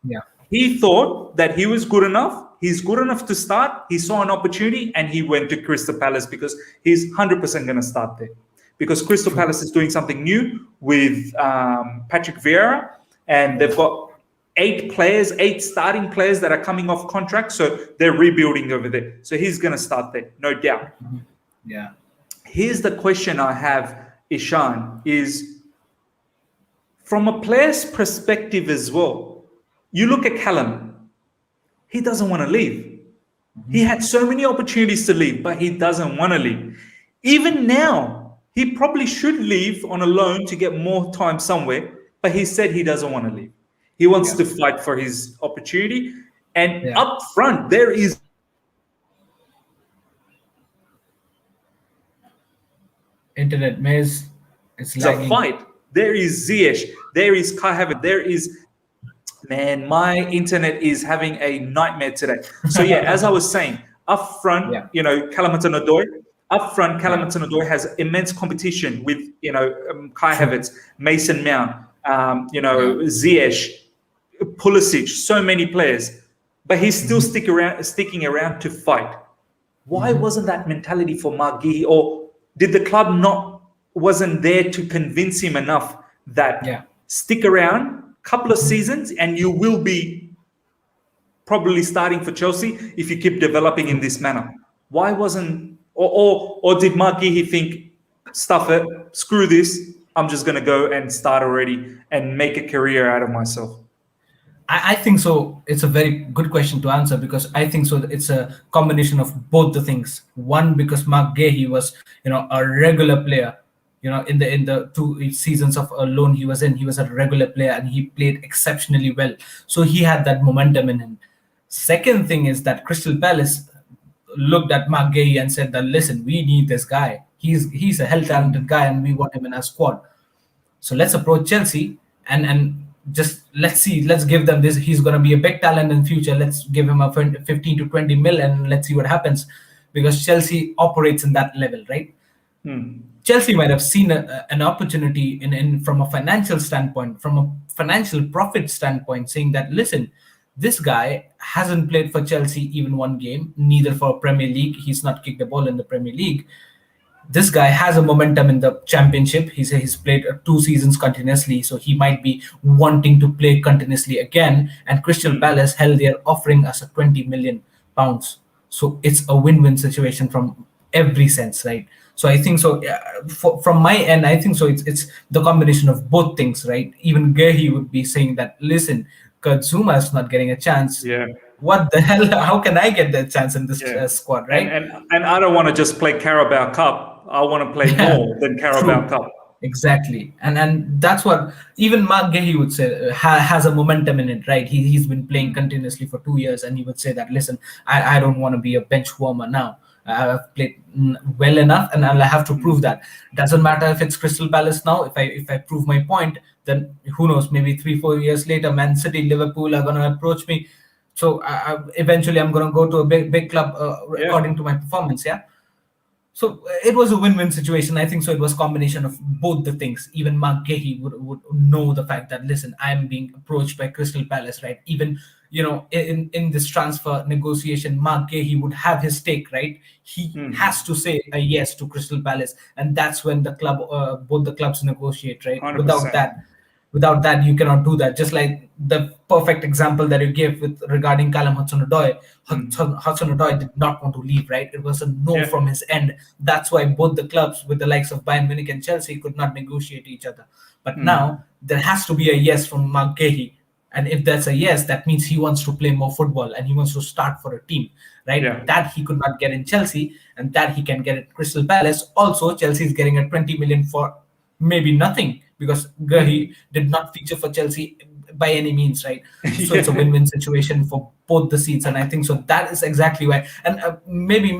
Yeah. He thought that he was good enough. He's good enough to start. He saw an opportunity and he went to Crystal Palace because he's 100% going to start there. Because Crystal Palace is doing something new with Patrick Vieira, and they've got 8 starting players that are coming off contract. So they're rebuilding over there. So he's going to start there, no doubt. Yeah. Here's the question I have, Ishan, is from a player's perspective as well. You look at Callum, he doesn't want to leave. He had so many opportunities to leave, but he doesn't want to leave. Even now, he probably should leave on a loan to get more time somewhere, but he said he doesn't want to leave. He wants to fight for his opportunity. And up front, there is Internet maze. It's lagging. a fight. There is Ziyech. There is Kai Havertz. There is, man, my internet is having a nightmare today. So as I was saying, up front, Callum Hudson-Odoi. Up front, Callum Hudson-Odoi has immense competition with, Kai Havertz, Mason Mount, Ziyech, Pulisic, so many players. But he's still sticking around to fight. Why wasn't that mentality for Marc Guehi? Or did the club wasn't there to convince him enough that stick around a couple of seasons and you will be probably starting for Chelsea if you keep developing in this manner? Why wasn't, or did Marc Guehi think, stuff it, screw this, I'm just going to go and start already and make a career out of myself? I think so. It's a very good question to answer because I think so. It's a combination of both the things. One, because Marc Guehi was, a regular player. In the 2 seasons of a loan he was in, he was a regular player and he played exceptionally well. So he had that momentum in him. Second thing is that Crystal Palace looked at Marc Guehi and said that, listen, we need this guy. He's a hell talented guy and we want him in our squad. So let's approach Chelsea and just let's give them this. He's going to be a big talent in future. Let's give him a 15 to 20 mil and let's see what happens, because Chelsea operates in that level, right? Chelsea might have seen an opportunity in from a financial standpoint, from a financial profit standpoint, saying that, listen, this guy hasn't played for Chelsea even one game, neither for Premier League. He's not kicked a ball in the Premier League. This guy has a momentum in the championship. He's played 2 seasons continuously, so he might be wanting to play continuously again. And Crystal Palace, hell, they're offering us a 20 million pounds. So it's a win-win situation from every sense, right? So I think so. From my end, I think so. It's the combination of both things, right? Even Guehi would be saying that, listen, Kurt Zuma is not getting a chance. Yeah. What the hell? How can I get that chance in this squad, right? And I don't want to just play Carabao Cup. I want to play more than Carabao Cup. Exactly, and that's what even Marc Guehi would say has a momentum in it, right? He's been playing continuously for 2 years, and he would say that, listen, I don't want to be a bench warmer now. I've played well enough, and I'll have to prove that. Doesn't matter if it's Crystal Palace now. If I prove my point, then who knows? Maybe 3-4 years later, Man City, Liverpool are gonna approach me. So eventually, I'm gonna go to a big club according to my performance. Yeah. So it was a win-win situation. I think so. It was a combination of both the things. Even Marc Guehi would know the fact that, listen, I'm being approached by Crystal Palace, right? Even, in this transfer negotiation, Marc Guehi would have his stake, right? He has to say a yes to Crystal Palace, and that's when the club, both the clubs negotiate, right? 100%. Without that, you cannot do that. Just like the perfect example that you gave regarding Callum Hudson-Odoi. Hudson-Odoi did not want to leave, right? It was a no from his end. That's why both the clubs, with the likes of Bayern Munich and Chelsea, could not negotiate each other. But now there has to be a yes from Marc Guehi. And if that's a yes, that means he wants to play more football and he wants to start for a team, right? Yeah. That he could not get in Chelsea, and that he can get at Crystal Palace. Also, Chelsea is getting a 20 million for maybe nothing, because Guehi did not feature for Chelsea by any means, right? So it's a win-win situation for both the seats, and I think so that is exactly why. And maybe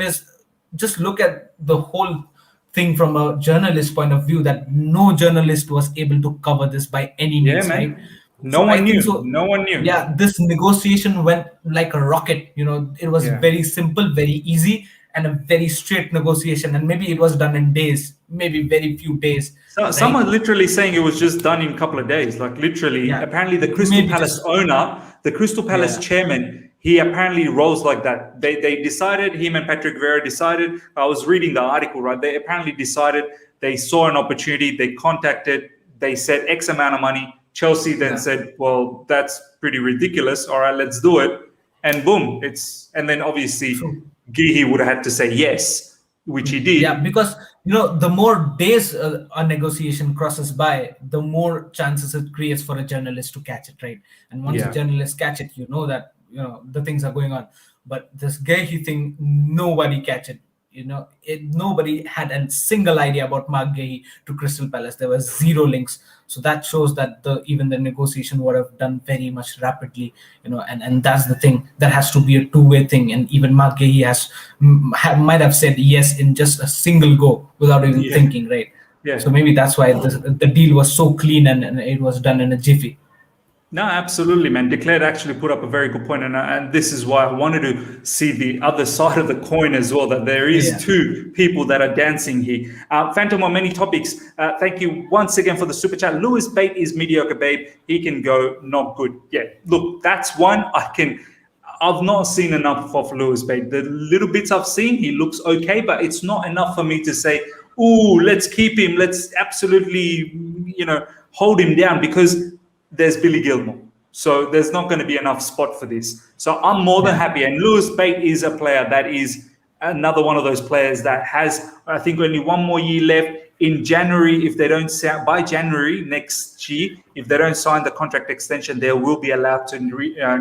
just look at the whole thing from a journalist point of view, that no journalist was able to cover this by any means, right? No one knew. Yeah, this negotiation went like a rocket. It was very simple, very easy, and a very straight negotiation. And maybe it was done in days, maybe very few days. So, right? Someone literally saying it was just done in a couple of days. Like literally, apparently the Crystal Palace owner, the Crystal Palace chairman, he apparently rolls like that. They decided, him and Patrick Vieira decided. I was reading the article, right? They apparently decided, they saw an opportunity, they contacted, they said X amount of money. Chelsea then said, well, that's pretty ridiculous. All right, let's do it. And boom, and then obviously Guehi would have had to say yes, which he did. Yeah, because the more days a negotiation crosses by, the more chances it creates for a journalist to catch it, right? And once a journalist catch it, that the things are going on. But this Guehi thing, nobody catch it. Nobody had a single idea about Marc Guehi to Crystal Palace. There was zero links. So that shows that even the negotiation would have done very much rapidly, and that's the thing. That has to be a two-way thing. And even Marc Guehi might have said yes in just a single go without even thinking, right? Yeah. So maybe that's why the deal was so clean and it was done in a jiffy. No, absolutely, man. Declared actually put up a very good point, and this is why I wanted to see the other side of the coin as well, that there is two people that are dancing here. Phantom on many topics. Thank you once again for the super chat. Lewis Bate is mediocre, babe. He can go not good. Yeah, look, that's one I've not seen enough of Lewis Bate. The little bits I've seen, he looks okay, but it's not enough for me to say, ooh, let's keep him. Let's absolutely, hold him down, because there's Billy Gilmore. So there's not going to be enough spot for this. So I'm more than happy. And Lewis Bate is a player that is another one of those players that has, I think, only one more year left. in January, if they don't by January next year, if they don't sign the contract extension, they will be allowed to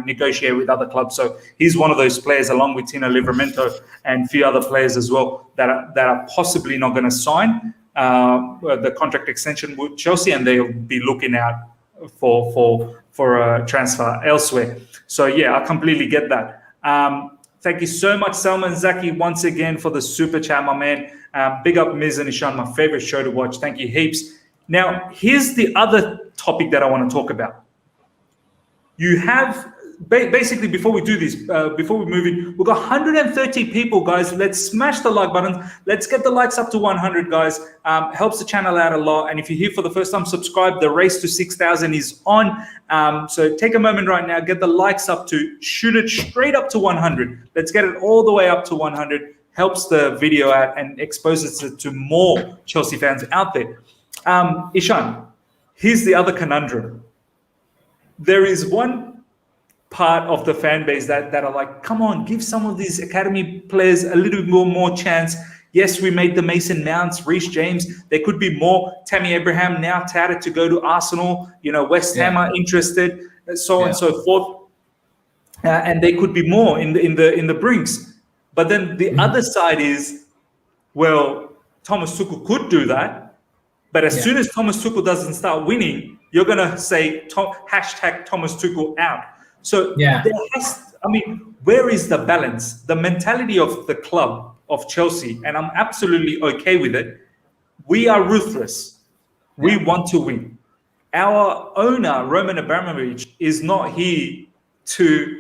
negotiate with other clubs. So he's one of those players, along with Tino Livramento and a few other players as well, that are possibly not going to sign the contract extension with Chelsea, and they'll be looking out for a transfer elsewhere. So yeah, I completely get that. Thank you so much, Salman Zaki, once again for the super chat, my man. Big up Miz and Ishan, my favorite show to watch. Thank you heaps. Now, here's the other topic that I want to talk about. You have basically, before we do this, before we move in, we've got 130 people, guys. Let's smash the like button. Let's get the likes up to 100, guys. Helps the channel out a lot. And if you're here for the first time, subscribe. The race to 6,000 is on. So take a moment right now, get the likes up shoot it straight up to 100. Let's get it all the way up to 100. Helps the video out and exposes it to more Chelsea fans out there. Ishan, here's the other conundrum. There is one part of the fan base that are like, come on, give some of these academy players a little bit more chance. Yes, we made the Mason Mounts, Reece James. There could be more. Tammy Abraham now touted to go to Arsenal. West Ham are interested, so on and so forth. And there could be more in the brinks. But then the other side is, well, Thomas Tuchel could do that, but as soon as Thomas Tuchel doesn't start winning, you're gonna say hashtag Thomas Tuchel out. So where is the balance? The mentality of the club of Chelsea, and I'm absolutely okay with it. We are ruthless. We want to win. Our owner, Roman Abramovich, is not here to,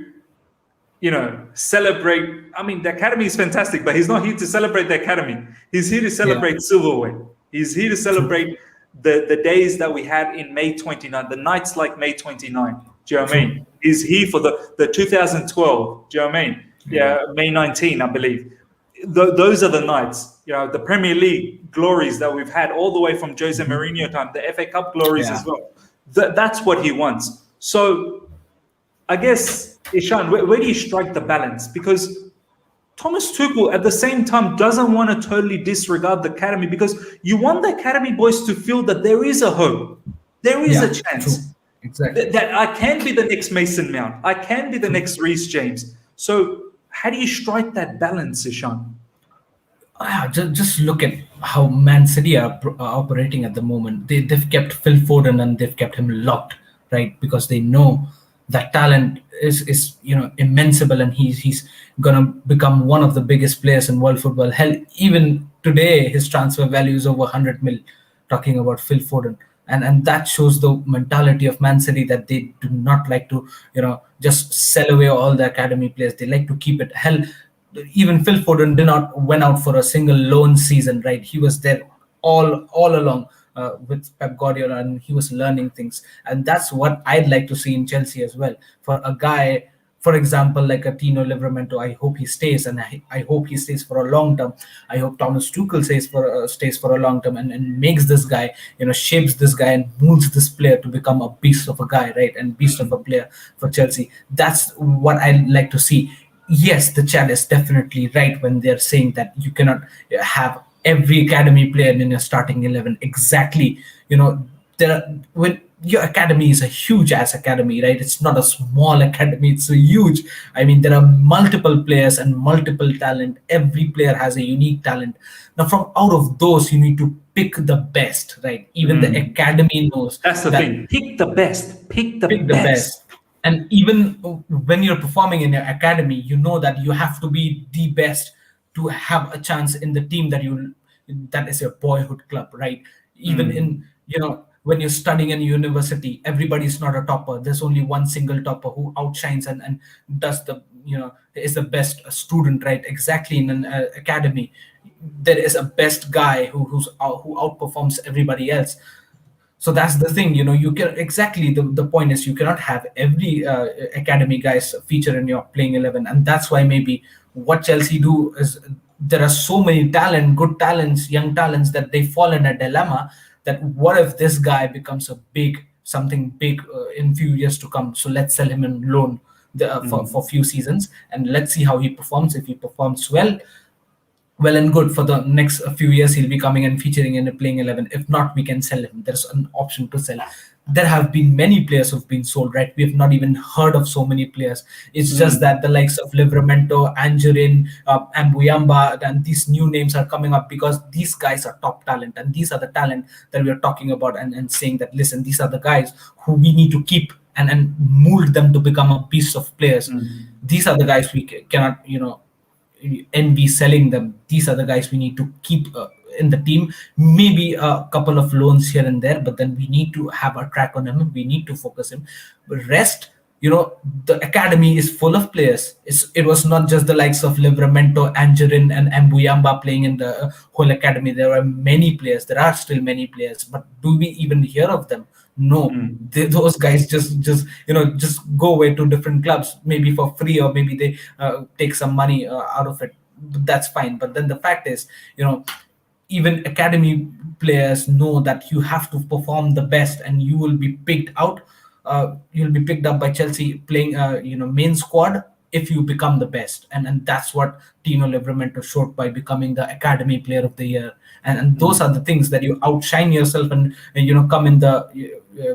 celebrate. I mean, the academy is fantastic, but he's not here to celebrate the academy. He's here to celebrate silverware. He's here to celebrate the days that we had in May 29, the nights like May 29. Do you know what I mean? He's here for the 2012. Do you know what I mean? Yeah, May 19, I believe. Those are the nights. The Premier League glories that we've had all the way from Jose Mourinho time, the FA Cup glories as well. That's what he wants. So I guess, Ishan, where do you strike the balance? Because Thomas Tuchel at the same time doesn't want to totally disregard the academy, because you want the academy boys to feel that there is a hope. There is a chance. True. Exactly. That I can be the next Mason Mount. I can be the next Reece James. So how do you strike that balance, Ishan? Just look at how Man City are operating at the moment. They've kept Phil Foden and they've kept him locked, right? Because they know that talent is immensible, and he's gonna become one of the biggest players in world football. Hell, even today his transfer value is over 100 mil. Talking about Phil Foden. And that shows the mentality of Man City, that they do not like to, just sell away all the academy players. They like to keep it. Hell, even Phil Foden went out for a single loan season, right? He was there all along with Pep Guardiola, and he was learning things. And that's what I'd like to see in Chelsea as well. For a guy, for example, like a Tino Livramento, I hope he stays, and I hope he stays for a long term. I hope Thomas Tuchel stays for a long term and makes this guy, shapes this guy and molds this player to become a beast of a guy, right? And beast of a player for Chelsea. That's what I like to see. Yes, the chat is definitely right when they're saying that you cannot have every academy player in your starting 11. Exactly. When your academy is a huge ass academy, right? It's not a small academy, it's a huge. I mean, there are multiple players and multiple talent. Every player has a unique talent. Now, from out of those, you need to pick the best, right? Even the academy knows. That's the thing. Pick the best. Pick the best. And even when you're performing in your academy, you know that you have to be the best to have a chance in the team that is your boyhood club, right? Even in, when you're studying in university, everybody's not a topper. There's only one single topper who outshines and does is the best student, right? Exactly. In an academy, there is a best guy who outperforms everybody else. So that's the thing, you can exactly the point is you cannot have every academy guys feature in your playing 11, and that's why maybe what Chelsea do is there are so many good talents, young talents, that they fall in a dilemma that what if this guy becomes something big in few years to come? So let's sell him in loan for few seasons and let's see how he performs. If he performs well, well and good. For the next few years he'll be coming and featuring in a playing 11. If not, we can sell him. There's an option to sell. There have been many players who've been sold, right? We have not even heard of so many players. It's just that the likes of Livramento, Angerin, Ambuyamba, and these new names are coming up because these guys are top talent, and these are the talent that we are talking about, and saying that, listen, these are the guys who we need to keep and mold them to become a piece of players. These are the guys we cannot, envy selling them. These are the guys we need to keep in the team. Maybe a couple of loans here and there, but then we need to have a track on him. We need to focus him. But rest, the academy is full of players. It was not just the likes of Livramento, Angerin, and Ambuyamba playing in the whole academy. There are many players. There are still many players, but do we even hear of them? No. Those guys just go away to different clubs, maybe for free, or maybe they take some money out of it. That's fine. But then the fact is, even academy players know that you have to perform the best, and you will be picked out. You'll be picked up by Chelsea playing, main squad if you become the best, and that's what Tino Livramento showed by becoming the Academy Player of the Year. And those are the things that you outshine yourself, and come in the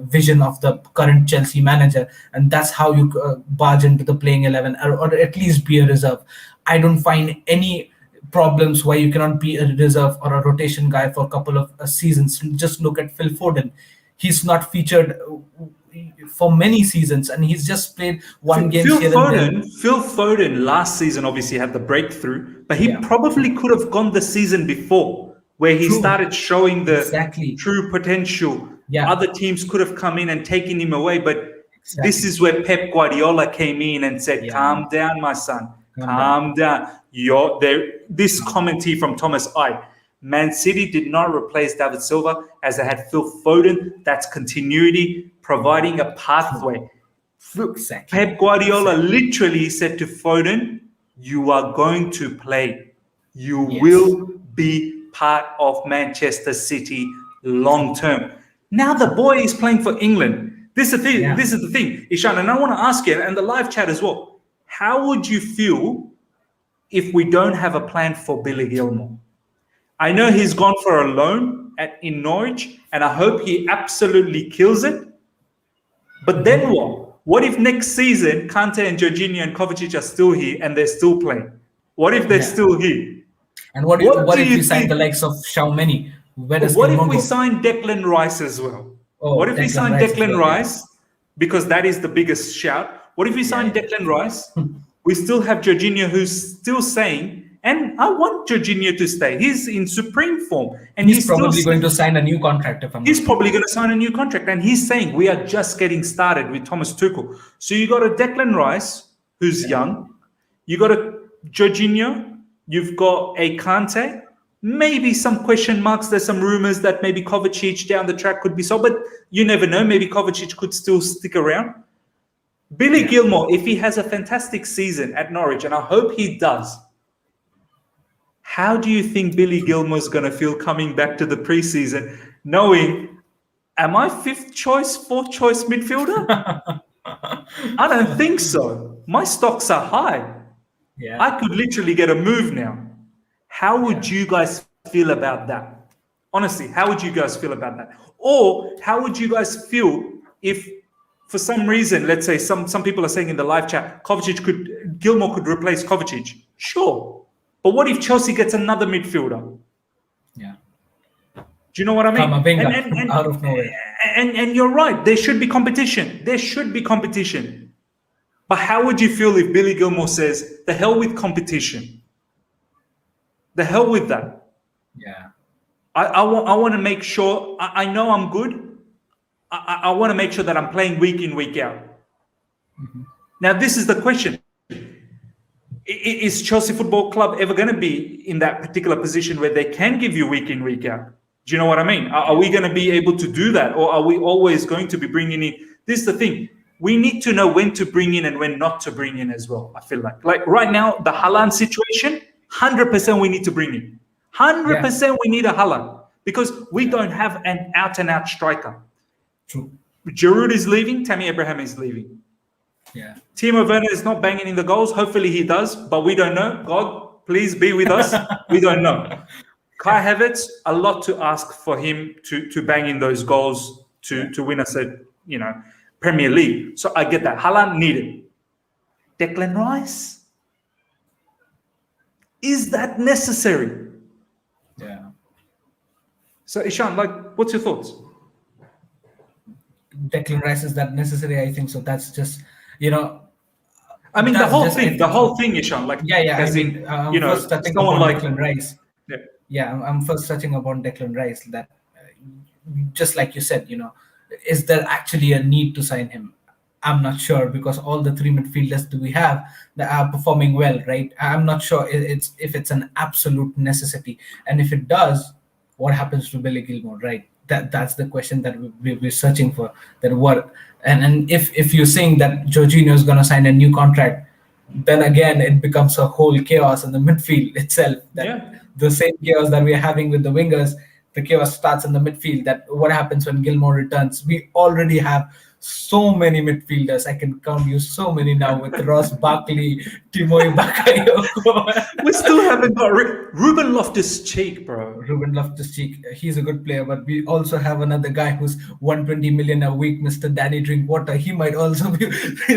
vision of the current Chelsea manager, and that's how you barge into the playing 11, or at least be a reserve. I don't find any problems why you cannot be a reserve or a rotation guy for a couple of seasons. Just look at Phil Foden. He's not featured for many seasons, and he's just played one game here and there. Phil Foden last season obviously had the breakthrough, but he probably could have gone the season before, where he started showing the true potential. Other teams could have come in and taken him away, but this is where Pep Guardiola came in and said, calm down, my son. Calm down. This commentary from Thomas Ide. Man City did not replace David Silva as they had Phil Foden. That's continuity, providing a pathway. Pep Guardiola literally said to Foden, you are going to play. You will be part of Manchester City long term. Now the boy is playing for England. This is the thing. This is the thing, Ishan, and I want to ask you, and the live chat as well. How would you feel if we don't have a plan for Billy Gilmour? I know he's gone for a loan in Norwich, and I hope he absolutely kills it. But then what? What if next season Kante and Jorginho and Kovacic are still here and they're still playing? What if they're still here? And what if we sign the likes of Xiaomeni? What if we sign Declan Rice as well? What if we sign Declan Rice? Because that is the biggest shout. What if we sign Declan Rice? We still have Jorginho, who's still saying, and I want Jorginho to stay. He's in supreme form. And he's probably going to sign a new contract. He's probably going to sign a new contract. And he's saying, we are just getting started with Thomas Tuchel. So you got a Declan Rice, who's young. You got a Jorginho. You've got a Kante. Maybe some question marks. There's some rumors that maybe Kovacic down the track could be sold. But you never know. Maybe Kovacic could still stick around. Billy Gilmour, if he has a fantastic season at Norwich, and I hope he does, how do you think Billy Gilmour's going to feel coming back to the preseason, knowing, am I fifth choice, fourth choice midfielder? I don't think so. My stocks are high. I could literally get a move now. How would you guys feel about that? Honestly, how would you guys feel about that? Or how would you guys feel if, for some reason, let's say some people are saying in the live chat, Gilmour could replace Kovacic? Sure. But what if Chelsea gets another midfielder? Yeah. Do you know what I mean? And out of nowhere. And you're right. There should be competition. There should be competition. But how would you feel if Billy Gilmour says, the hell with competition? The hell with that. Yeah. I want to make sure, I know I'm good. I want to make sure that I'm playing week in, week out. Now, this is the question. Is Chelsea Football Club ever going to be in that particular position where they can give you week in, week out? Do you know what I mean? Are we going to be able to do that? Or are we always going to be bringing in? This is the thing. We need to know when to bring in and when not to bring in as well, I feel like. Like right now, the Haaland situation, 100% we need to bring in. 100% we need a Haaland because we don't have an out-and-out striker. True. Giroud is leaving. Tammy Abraham is leaving. Yeah. Timo Werner is not banging in the goals. Hopefully he does, but we don't know. God, Please be with us. We don't know. Kai Havertz, a lot to ask for him to bang in those goals to win us a Premier League. So I get that. Haaland needed. Declan Rice, is that necessary? Yeah. So Ishan, what's your thoughts? Declan Rice, is that necessary? I think so. That's just I mean, the whole thing, Ishan. Yeah. As I'm first touching someone upon like Declan Rice. yeah. Yeah, I'm first touching upon Declan Rice. That just like you said, is there actually a need to sign him? I'm not sure, because all the three midfielders that we have that are performing well, right? I'm not sure if it's an absolute necessity, and if it does, what happens to Billy Gilmore, right? That's the question that we're searching for. That what and if you're saying that Jorginho is going to sign a new contract, then again it becomes a whole chaos in the midfield itself. The same chaos that we're having with the wingers, the chaos starts in the midfield. That what happens when Gilmore returns? We already have so many midfielders. I can count you so many now with Ross Barkley, Timo Bakayoko. We still haven't got Ruben Loftus-Cheek, bro. Ruben Loftus-Cheek, he's a good player, but we also have another guy who's 120 million a week, Mr. Danny Drinkwater. He might also be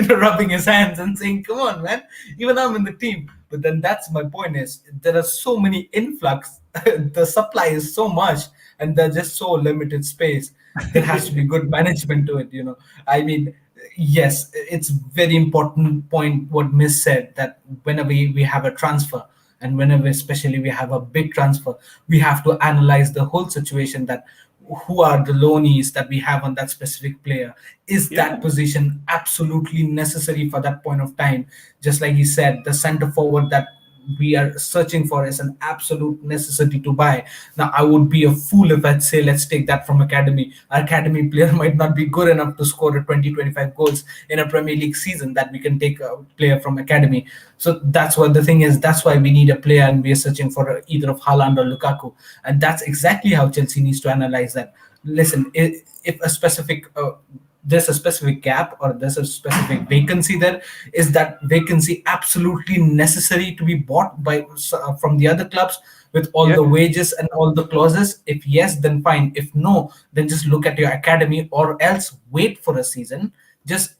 rubbing his hands and saying, "Come on, man, even I'm in the team." But then that's my point, is there are so many influx. The supply is so much, and there's just so limited space. There has to be good management to it. I mean, yes, it's very important point what Miss said, that whenever we have a transfer, and whenever especially we have a big transfer, we have to analyze the whole situation, that who are the loanees that we have on that specific player. Is that position absolutely necessary for that point of time? Just like he said, the center forward that we are searching for is an absolute necessity to buy. Now, I would be a fool if I'd say, let's take that from academy. Our academy player might not be good enough to score a 20-25 goals in a Premier League season that we can take a player from academy. So that's what the thing is. That's why we need a player, and we are searching for either of Haaland or Lukaku. And that's exactly how Chelsea needs to analyze that. Listen, if a specific there's a specific gap, or there's a specific vacancy, there is that vacancy absolutely necessary to be bought by from the other clubs with all the wages and all the clauses? If yes, then fine. If no, then just look at your academy, or else wait for a season. Just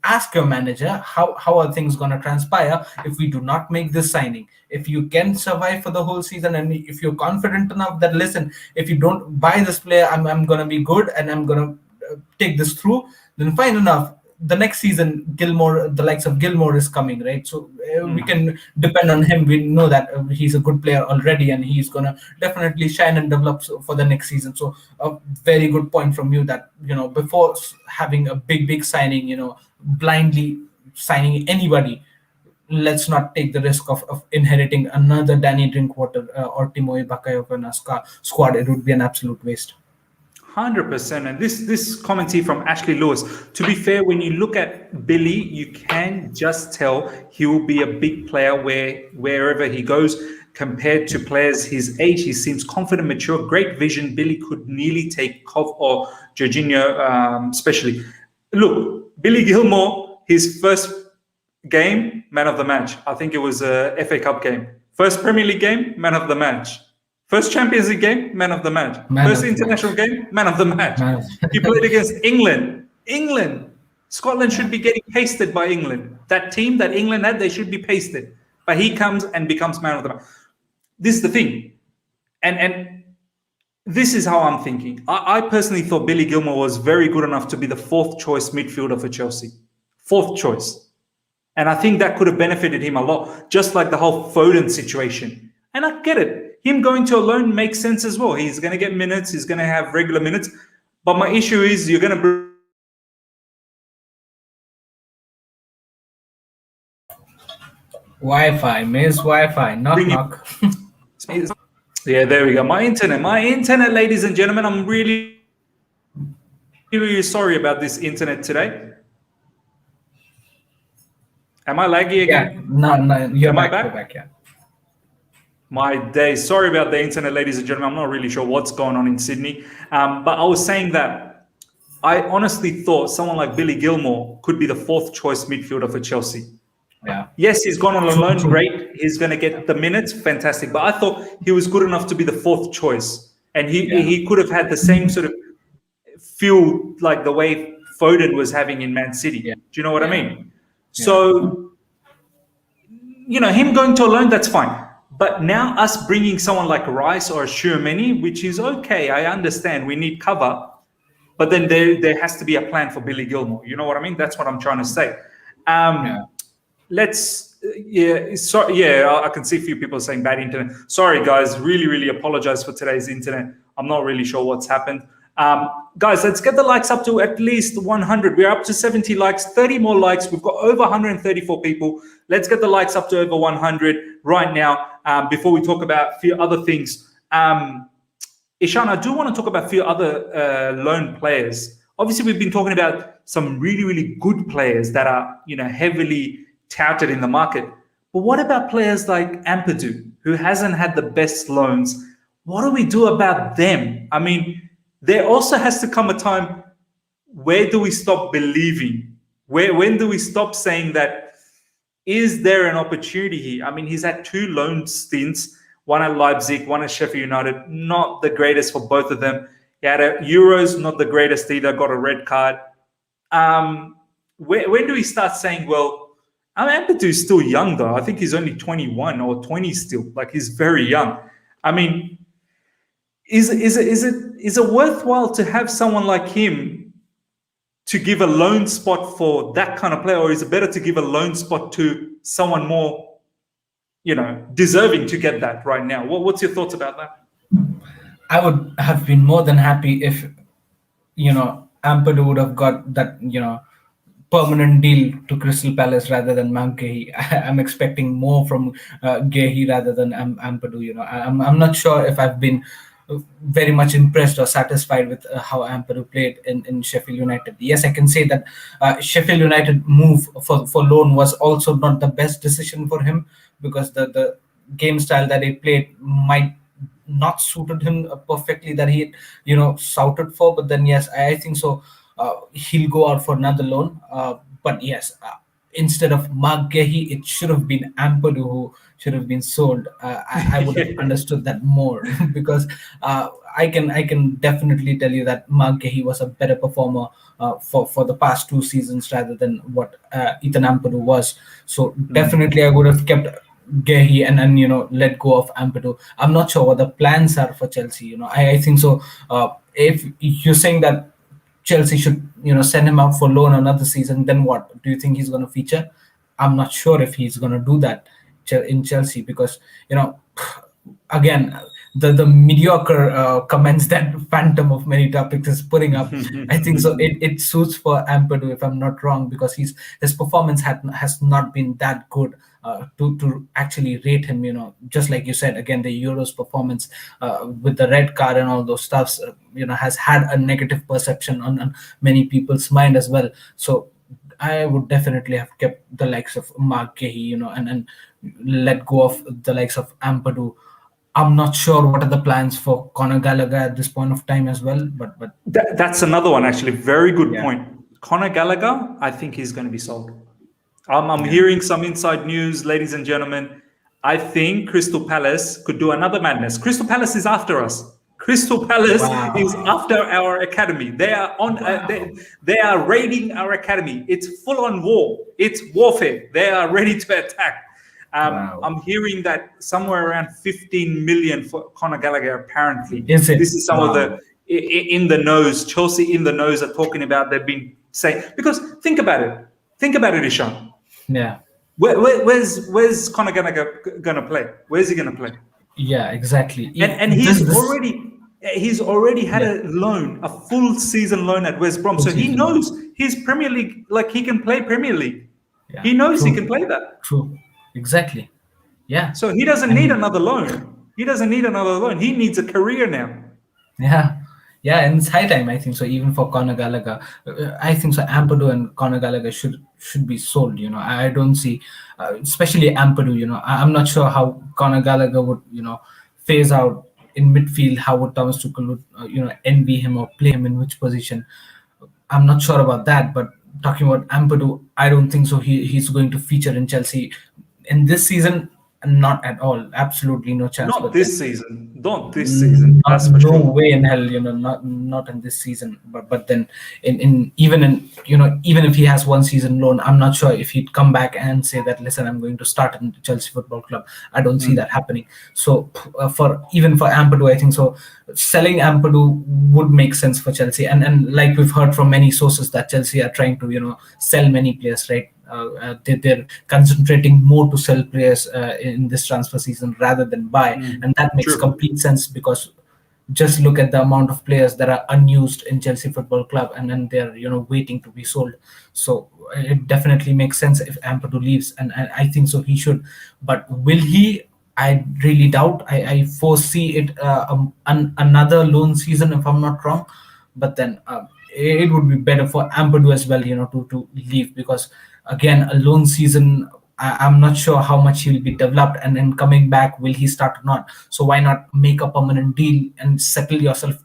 ask your manager how are things going to transpire if we do not make this signing. If you can survive for the whole season, and if you're confident enough that, listen, if you don't buy this player, I'm going to be good and I'm going to take this through, then fine enough. The next season, Gilmore, the likes of Gilmore is coming, right? So we can depend on him. We know that he's a good player already, and he's going to definitely shine and develop for the next season. So a very good point from you, that, before having a big signing, blindly signing anybody, let's not take the risk of inheriting another Danny Drinkwater or Timo Bakayoko in our squad. It would be an absolute waste. 100%. And this comment here from Ashley Lewis. To be fair, when you look at Billy, you can just tell he will be a big player wherever he goes. Compared to players his age, he seems confident, mature, great vision. Billy could nearly take Kov or Jorginho, especially. Look, Billy Gilmore, his first game, man of the match. I think it was a FA Cup game. First Premier League game, man of the match. First Champions League game, man of the match. First international game, man of the match. He played against England. Scotland should be getting pasted by England. That team that England had, they should be pasted. But he comes and becomes man of the match. This is the thing. And this is how I'm thinking. I personally thought Billy Gilmore was very good enough to be the fourth choice midfielder for Chelsea. Fourth choice. And I think that could have benefited him a lot, just like the whole Foden situation. And I get it. Him going to a loan makes sense as well. He's going to get minutes. He's going to have regular minutes. But my issue is you're going to... Wi-Fi, miss Wi-Fi, knock. Yeah, there we go. My internet, ladies and gentlemen. I'm really sorry about this internet today. Am I laggy again? Yeah, no, you're back, yeah. My day. Sorry about the internet, ladies and gentlemen. I'm not really sure what's going on in Sydney. But I was saying that I honestly thought someone like Billy Gilmore could be the fourth choice midfielder for Chelsea. Yeah. Yes, he's gone on a loan. Great. he's going to get the minutes, fantastic. But I thought he was good enough to be the fourth choice, and he could have had the same sort of feel like the way Foden was having in Man City. Yeah. Do you know what I mean? So, him going to a loan, that's fine. But now us bringing someone like Rice or Tchouaméni, which is okay, I understand, we need cover. But then there has to be a plan for Billy Gilmore. You know what I mean? That's what I'm trying to say. I can see a few people saying bad internet. Sorry, guys. Really, really apologize for today's internet. I'm not really sure what's happened. Guys, let's get the likes up to at least 100. We're up to 70 likes, 30 more likes. We've got over 134 people. Let's get the likes up to over 100 right now before we talk about a few other things. Ishan, I do want to talk about a few other loan players. Obviously, we've been talking about some really, really good players that are, heavily touted in the market. But what about players like Ampadu, who hasn't had the best loans? What do we do about them? I mean, there also has to come a time, where do we stop believing? When do we stop saying that, is there an opportunity here? I mean, he's had 2 loan stints, one at Leipzig, one at Sheffield United. Not the greatest for both of them. He had a Euros, not the greatest either, got a red card. When do we start saying, well, Ampadu's still young though. I think he's only 21 or 20 still. Like, he's very young. I mean, is it worthwhile to have someone like him to give a loan spot for that kind of player, or is it better to give a loan spot to someone more, deserving to get that right now? What's your thoughts about that? I would have been more than happy if, Ampadu would have got that, permanent deal to Crystal Palace rather than Marc Guehi. I'm expecting more from Guehi rather than Ampadu. I'm not sure if I've been very much impressed or satisfied with how Ampadu played in Sheffield United. Yes, I can say that Sheffield United move for loan was also not the best decision for him, because the game style that he played might not suited him perfectly, that he scouted for. But then yes, I think so. He'll go out for another loan. But yes, instead of Marc Guehi, it should have been Ampadu who should have been sold. I would have understood that more, because I can definitely tell you that Marc Guehi was a better performer for the past 2 seasons rather than what Ethan Ampadu was. So definitely I would have kept Guehi and let go of Ampadu. I'm not sure what the plans are for Chelsea. I think so. If you're saying that Chelsea should send him out for loan another season, then what do you think he's going to feature? I'm not sure if he's going to do that in Chelsea, because again, the mediocre comments that Phantom of Many Topics is putting up, I think so it suits for Ampadu, if I'm not wrong, because his performance has not been that good to actually rate him. Just like you said, again, the Euros performance with the red card and all those stuffs has had a negative perception on many people's mind as well. So I would definitely have kept the likes of Marc Guehi, and let go of the likes of Ampadu. I'm not sure what are the plans for Conor Gallagher at this point of time as well, but that's another one, actually. Very good point. Conor Gallagher, I think he's going to be sold. I'm hearing some inside news, ladies and gentlemen. I think Crystal Palace could do another madness. Crystal Palace is after us. Crystal Palace is after our academy. They are on. They are raiding our academy. It's full on war. It's warfare. They are ready to attack. I'm hearing that somewhere around 15 million for Conor Gallagher, apparently. Is it? This is some of the in the nose. Chelsea in the nose are talking about. They've been saying, because think about it. Think about it, Ishan. Yeah. Where's Conor Gallagher gonna play? Where's he gonna play? Yeah, exactly. And he's already had a loan, a full season loan at West Brom. So he knows his Premier League, like he can play Premier League. Yeah, he knows he can play that. True. Exactly. Yeah. So he doesn't need another loan. He doesn't need another loan. He needs a career now. Yeah. Yeah, and it's high time, I think so, even for Conor Gallagher. I think so Ampadu and Conor Gallagher should be sold. I don't see, especially Ampadu, I'm not sure how Conor Gallagher would, phase out in midfield, how would Thomas Tuchel would, envy him or play him in which position. I'm not sure about that, but talking about Ampadu, I don't think so he's going to feature in Chelsea. In this season, Not at all. Absolutely no chance. Not But then this season. Not this season. That's for no sure. way in hell, not in this season. But then in even in even if he has one season loan, I'm not sure if he'd come back and say that, listen, I'm going to start in Chelsea Football Club. I don't see that happening. So for Ampadu, I think so. Selling Ampadu would make sense for Chelsea, and like we've heard from many sources that Chelsea are trying to sell many players, right? They're concentrating more to sell players in this transfer season rather than buy, and that makes True. complete sense because just look at the amount of players that are unused in Chelsea Football Club, and then they're waiting to be sold. So it definitely makes sense if Ampadu leaves, and I think so he should. But will he? I really doubt. I foresee it another loan season if I'm not wrong, but then it would be better for Ampadu as well, to leave, because again, a loan season, I'm not sure how much he'll be developed, and then coming back, will he start or not? So why not make a permanent deal and settle yourself,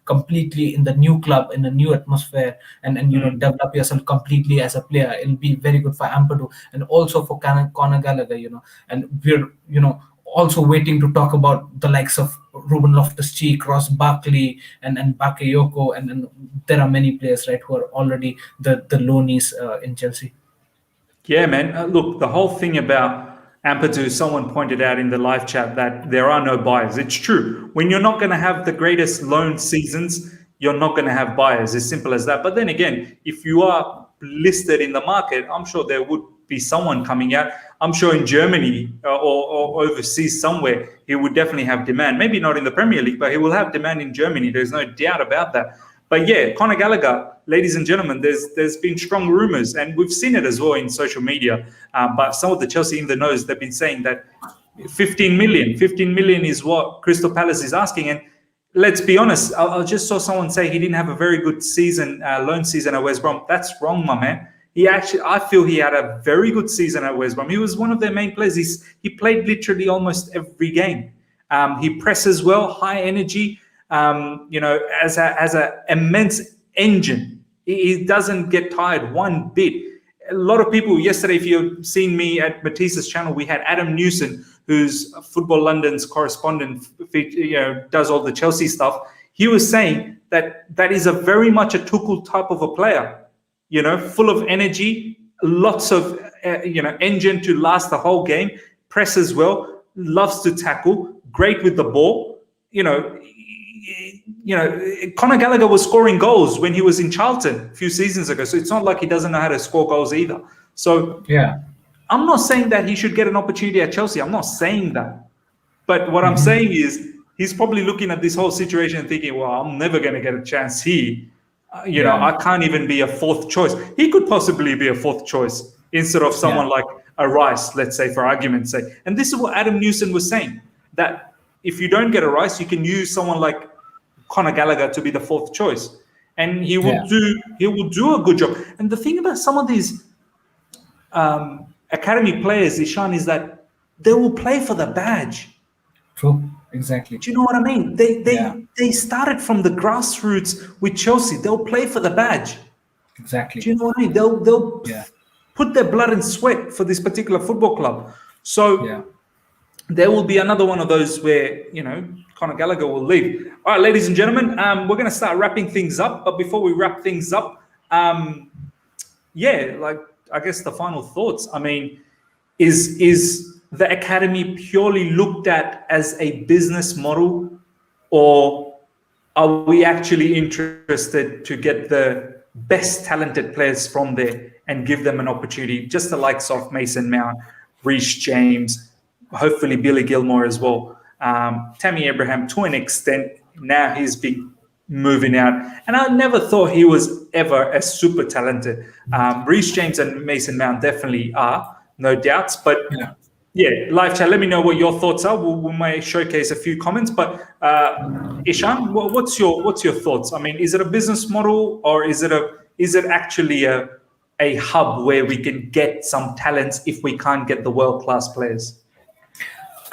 completely in the new club, in a new atmosphere, and develop yourself completely as a player. It'll be very good for Ampadu and also for Conor Gallagher, and we're, also waiting to talk about the likes of Ruben Loftus-Cheek, Ross Barkley, and Bakayoko, and there are many players, right, who are already the loanies in Chelsea. Yeah, man. Look, the whole thing about Ampadu, someone pointed out in the live chat that there are no buyers. It's true. When you're not going to have the greatest loan seasons, you're not going to have buyers. As simple as that. But then again, if you are listed in the market, I'm sure there would be someone coming out. I'm sure in Germany or overseas somewhere, he would definitely have demand. Maybe not in the Premier League, but he will have demand in Germany. There's no doubt about that. But yeah, Conor Gallagher, ladies and gentlemen, there's been strong rumors, and we've seen it as well in social media. But some of the Chelsea in the knows, they've been saying that 15 million is what Crystal Palace is asking. And let's be honest, I just saw someone say he didn't have a very good season, loan season at West Brom. That's wrong, my man. I feel he had a very good season at West Brom. He was one of their main players. He played literally almost every game. He presses well, high energy. As a immense engine. He doesn't get tired one bit. A lot of people yesterday, if you've seen me at Matisse's channel, we had Adam Newson, who's Football London's correspondent, does all the Chelsea stuff. He was saying that is a very much a Tuchel type of a player, full of energy, lots of engine to last the whole game, presses well, loves to tackle, great with the ball. Conor Gallagher was scoring goals when he was in Charlton a few seasons ago. So it's not like he doesn't know how to score goals either. So yeah, I'm not saying that he should get an opportunity at Chelsea. I'm not saying that. But what I'm saying is he's probably looking at this whole situation and thinking, well, I'm never going to get a chance here. I can't even be a fourth choice. He could possibly be a fourth choice instead of someone like a Rice, let's say, for argument's sake. And this is what Adam Newson was saying, that if you don't get a Rice, you can use someone like Conor Gallagher to be the fourth choice, and he will do a good job. And the thing about some of these academy players, Ishan, is that they will play for the badge. True, exactly. Do you know what I mean? They started from the grassroots with Chelsea. They'll play for the badge. Exactly. Do you know what I mean? They'll put their blood and sweat for this particular football club. So there will be another one of those where Conor Gallagher will leave. All right, ladies and gentlemen, we're going to start wrapping things up. But before we wrap things up, I guess the final thoughts. I mean, is the academy purely looked at as a business model, or are we actually interested to get the best talented players from there and give them an opportunity, just the likes of Mason Mount, Reece James, hopefully Billy Gilmore as well. Tammy Abraham, to an extent, now he's been moving out. And I never thought he was ever as super talented. Reece James and Mason Mount definitely are, no doubts. But live chat, let me know what your thoughts are. We may showcase a few comments. But Ishan, what's your thoughts? I mean, is it a business model, or is it actually a hub where we can get some talents if we can't get the world-class players?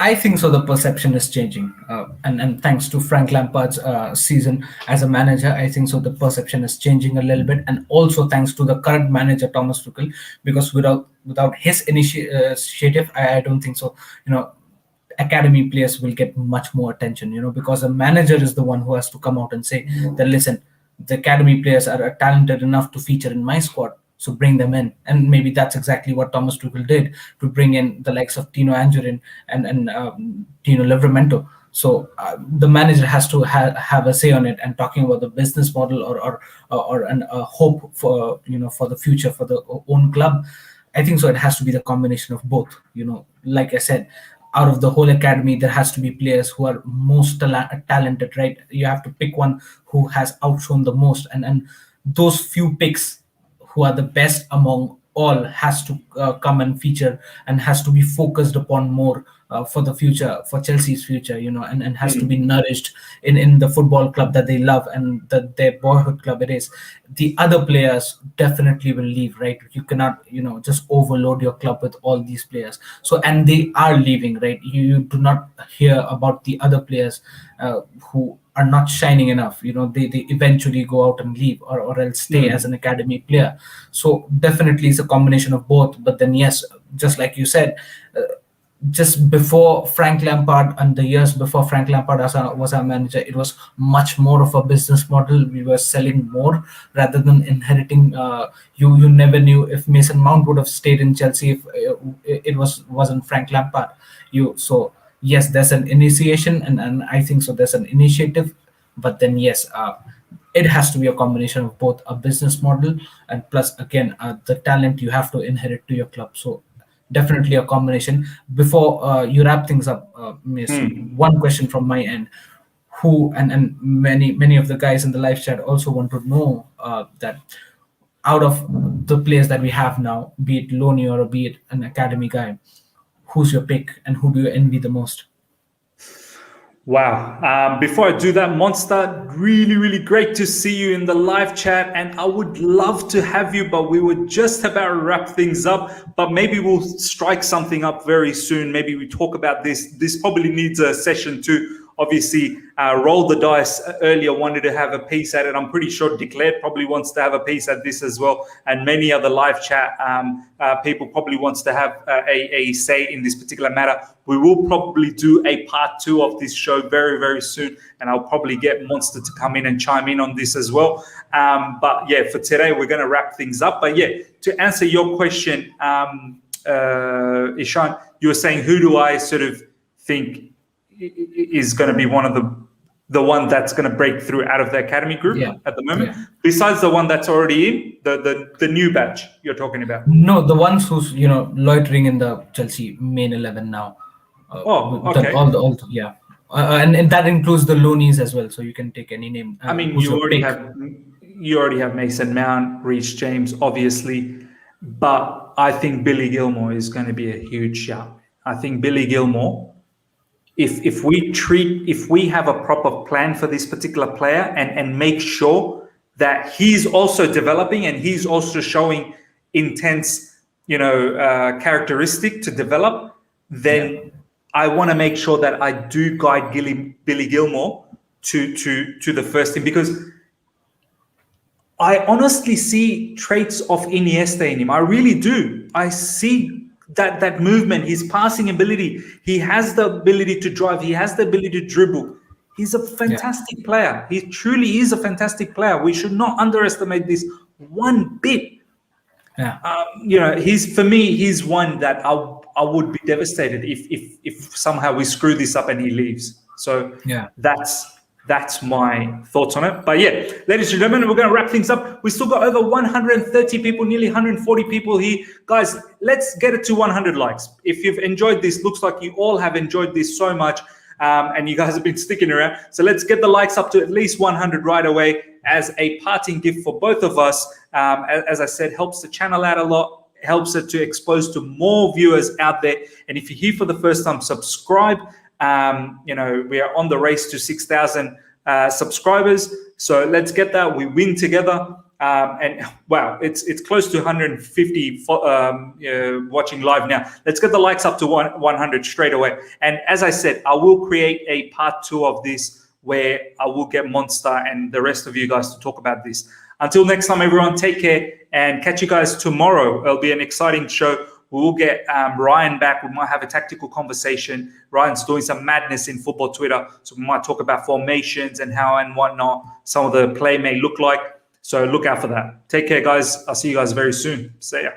I think so. The perception is changing, and thanks to Frank Lampard's season as a manager, I think so. The perception is changing a little bit, and also thanks to the current manager Thomas Tuchel, because without his initiative, I don't think so. Academy players will get much more attention. Because the manager is the one who has to come out and say that, listen, the academy players are talented enough to feature in my squad, so bring them in. And maybe that's exactly what Thomas Tuchel did, to bring in the likes of Tino Angerin and Tino Livramento. So the manager has to have a say on it. And talking about the business model or a hope for for the future for the own club, I think so. It has to be the combination of both. Like I said, out of the whole academy, there has to be players who are most talented, right? You have to pick one who has outshone the most, and those few picks who are the best among all has to come and feature, and has to be focused upon more for the future, for Chelsea's future, and has to be nourished in the football club that they love, and their boyhood club it is. The other players definitely will leave, right? You cannot just overload your club with all these players. So, and they are leaving, right? You do not hear about the other players who are not shining enough. They eventually go out and leave, or else stay as an academy player. So definitely it's a combination of both. But then yes, just like you said, just before Frank Lampard and the years before Frank Lampard was our manager, it was much more of a business model. We were selling more rather than inheriting. You never knew if Mason Mount would have stayed in Chelsea if it wasn't Frank Lampard. So yes, there's an initiation, and I think so. There's an initiative, but then yes, it has to be a combination of both a business model and plus again the talent you have to inherit to your club. So definitely a combination. Before you wrap things up, Miss, one question from my end. Who and many of the guys in the live chat also want to know that out of the players that we have now, be it Loney or be it an academy guy, who's your pick and who do you envy the most? Wow. Before I do that, Monster, really, really great to see you in the live chat. And I would love to have you, but we would just about wrap things up. But maybe we'll strike something up very soon. Maybe we talk about this. This probably needs a session too. Obviously, Roll the Dice earlier wanted to have a piece at it. I'm pretty sure Declared probably wants to have a piece at this as well. And many other live chat people probably wants to have a say in this particular matter. We will probably do a part 2 of this show very, very soon. And I'll probably get Monster to come in and chime in on this as well. But yeah, for today, we're going to wrap things up. But yeah, to answer your question, Ishan, you were saying, who do I sort of think is going to be one of the one that's going to break through out of the academy group at the moment, besides the one that's already in the new batch you're talking about? No, the ones who's loitering in the Chelsea main 11 now. Okay. And that includes the loanies as well. So you can take any name. I mean, you already have Mason Mount, Reece James, obviously, but I think Billy Gilmore is going to be a huge shout. I think Billy Gilmore, if we have a proper plan for this particular player and make sure that he's also developing and he's also showing intense, characteristic to develop, then I want to make sure that I do guide Billy Gilmore to the first team, because I honestly see traits of Iniesta in him. I really do. I see that movement, his passing ability. He has the ability to drive. He has the ability to dribble. He's a fantastic player. He truly is a fantastic player. We should not underestimate this one bit. He's one that I would be devastated if somehow we screw this up and he leaves. So that's my thoughts on it. But yeah, ladies and gentlemen, we're going to wrap things up. We still got over 130 people, nearly 140 people here. Guys, let's get it to 100 likes. If you've enjoyed this, looks like you all have enjoyed this so much, and you guys have been sticking around. So let's get the likes up to at least 100 right away as a parting gift for both of us. As I said, helps the channel out a lot, helps it to expose to more viewers out there. And if you're here for the first time, subscribe. We are on the race to 6,000 subscribers. So let's get that. We win together. And wow, it's close to 150 watching live now. Let's get the likes up to 100 straight away. And as I said, I will create a part 2 of this where I will get Monster and the rest of you guys to talk about this. Until next time, everyone, take care and catch you guys tomorrow. It'll be an exciting show. We will get Ryan back. We might have a tactical conversation. Ryan's doing some madness in football Twitter, so we might talk about formations and how and whatnot some of the play may look like. So look out for that. Take care, guys. I'll see you guys very soon. See ya.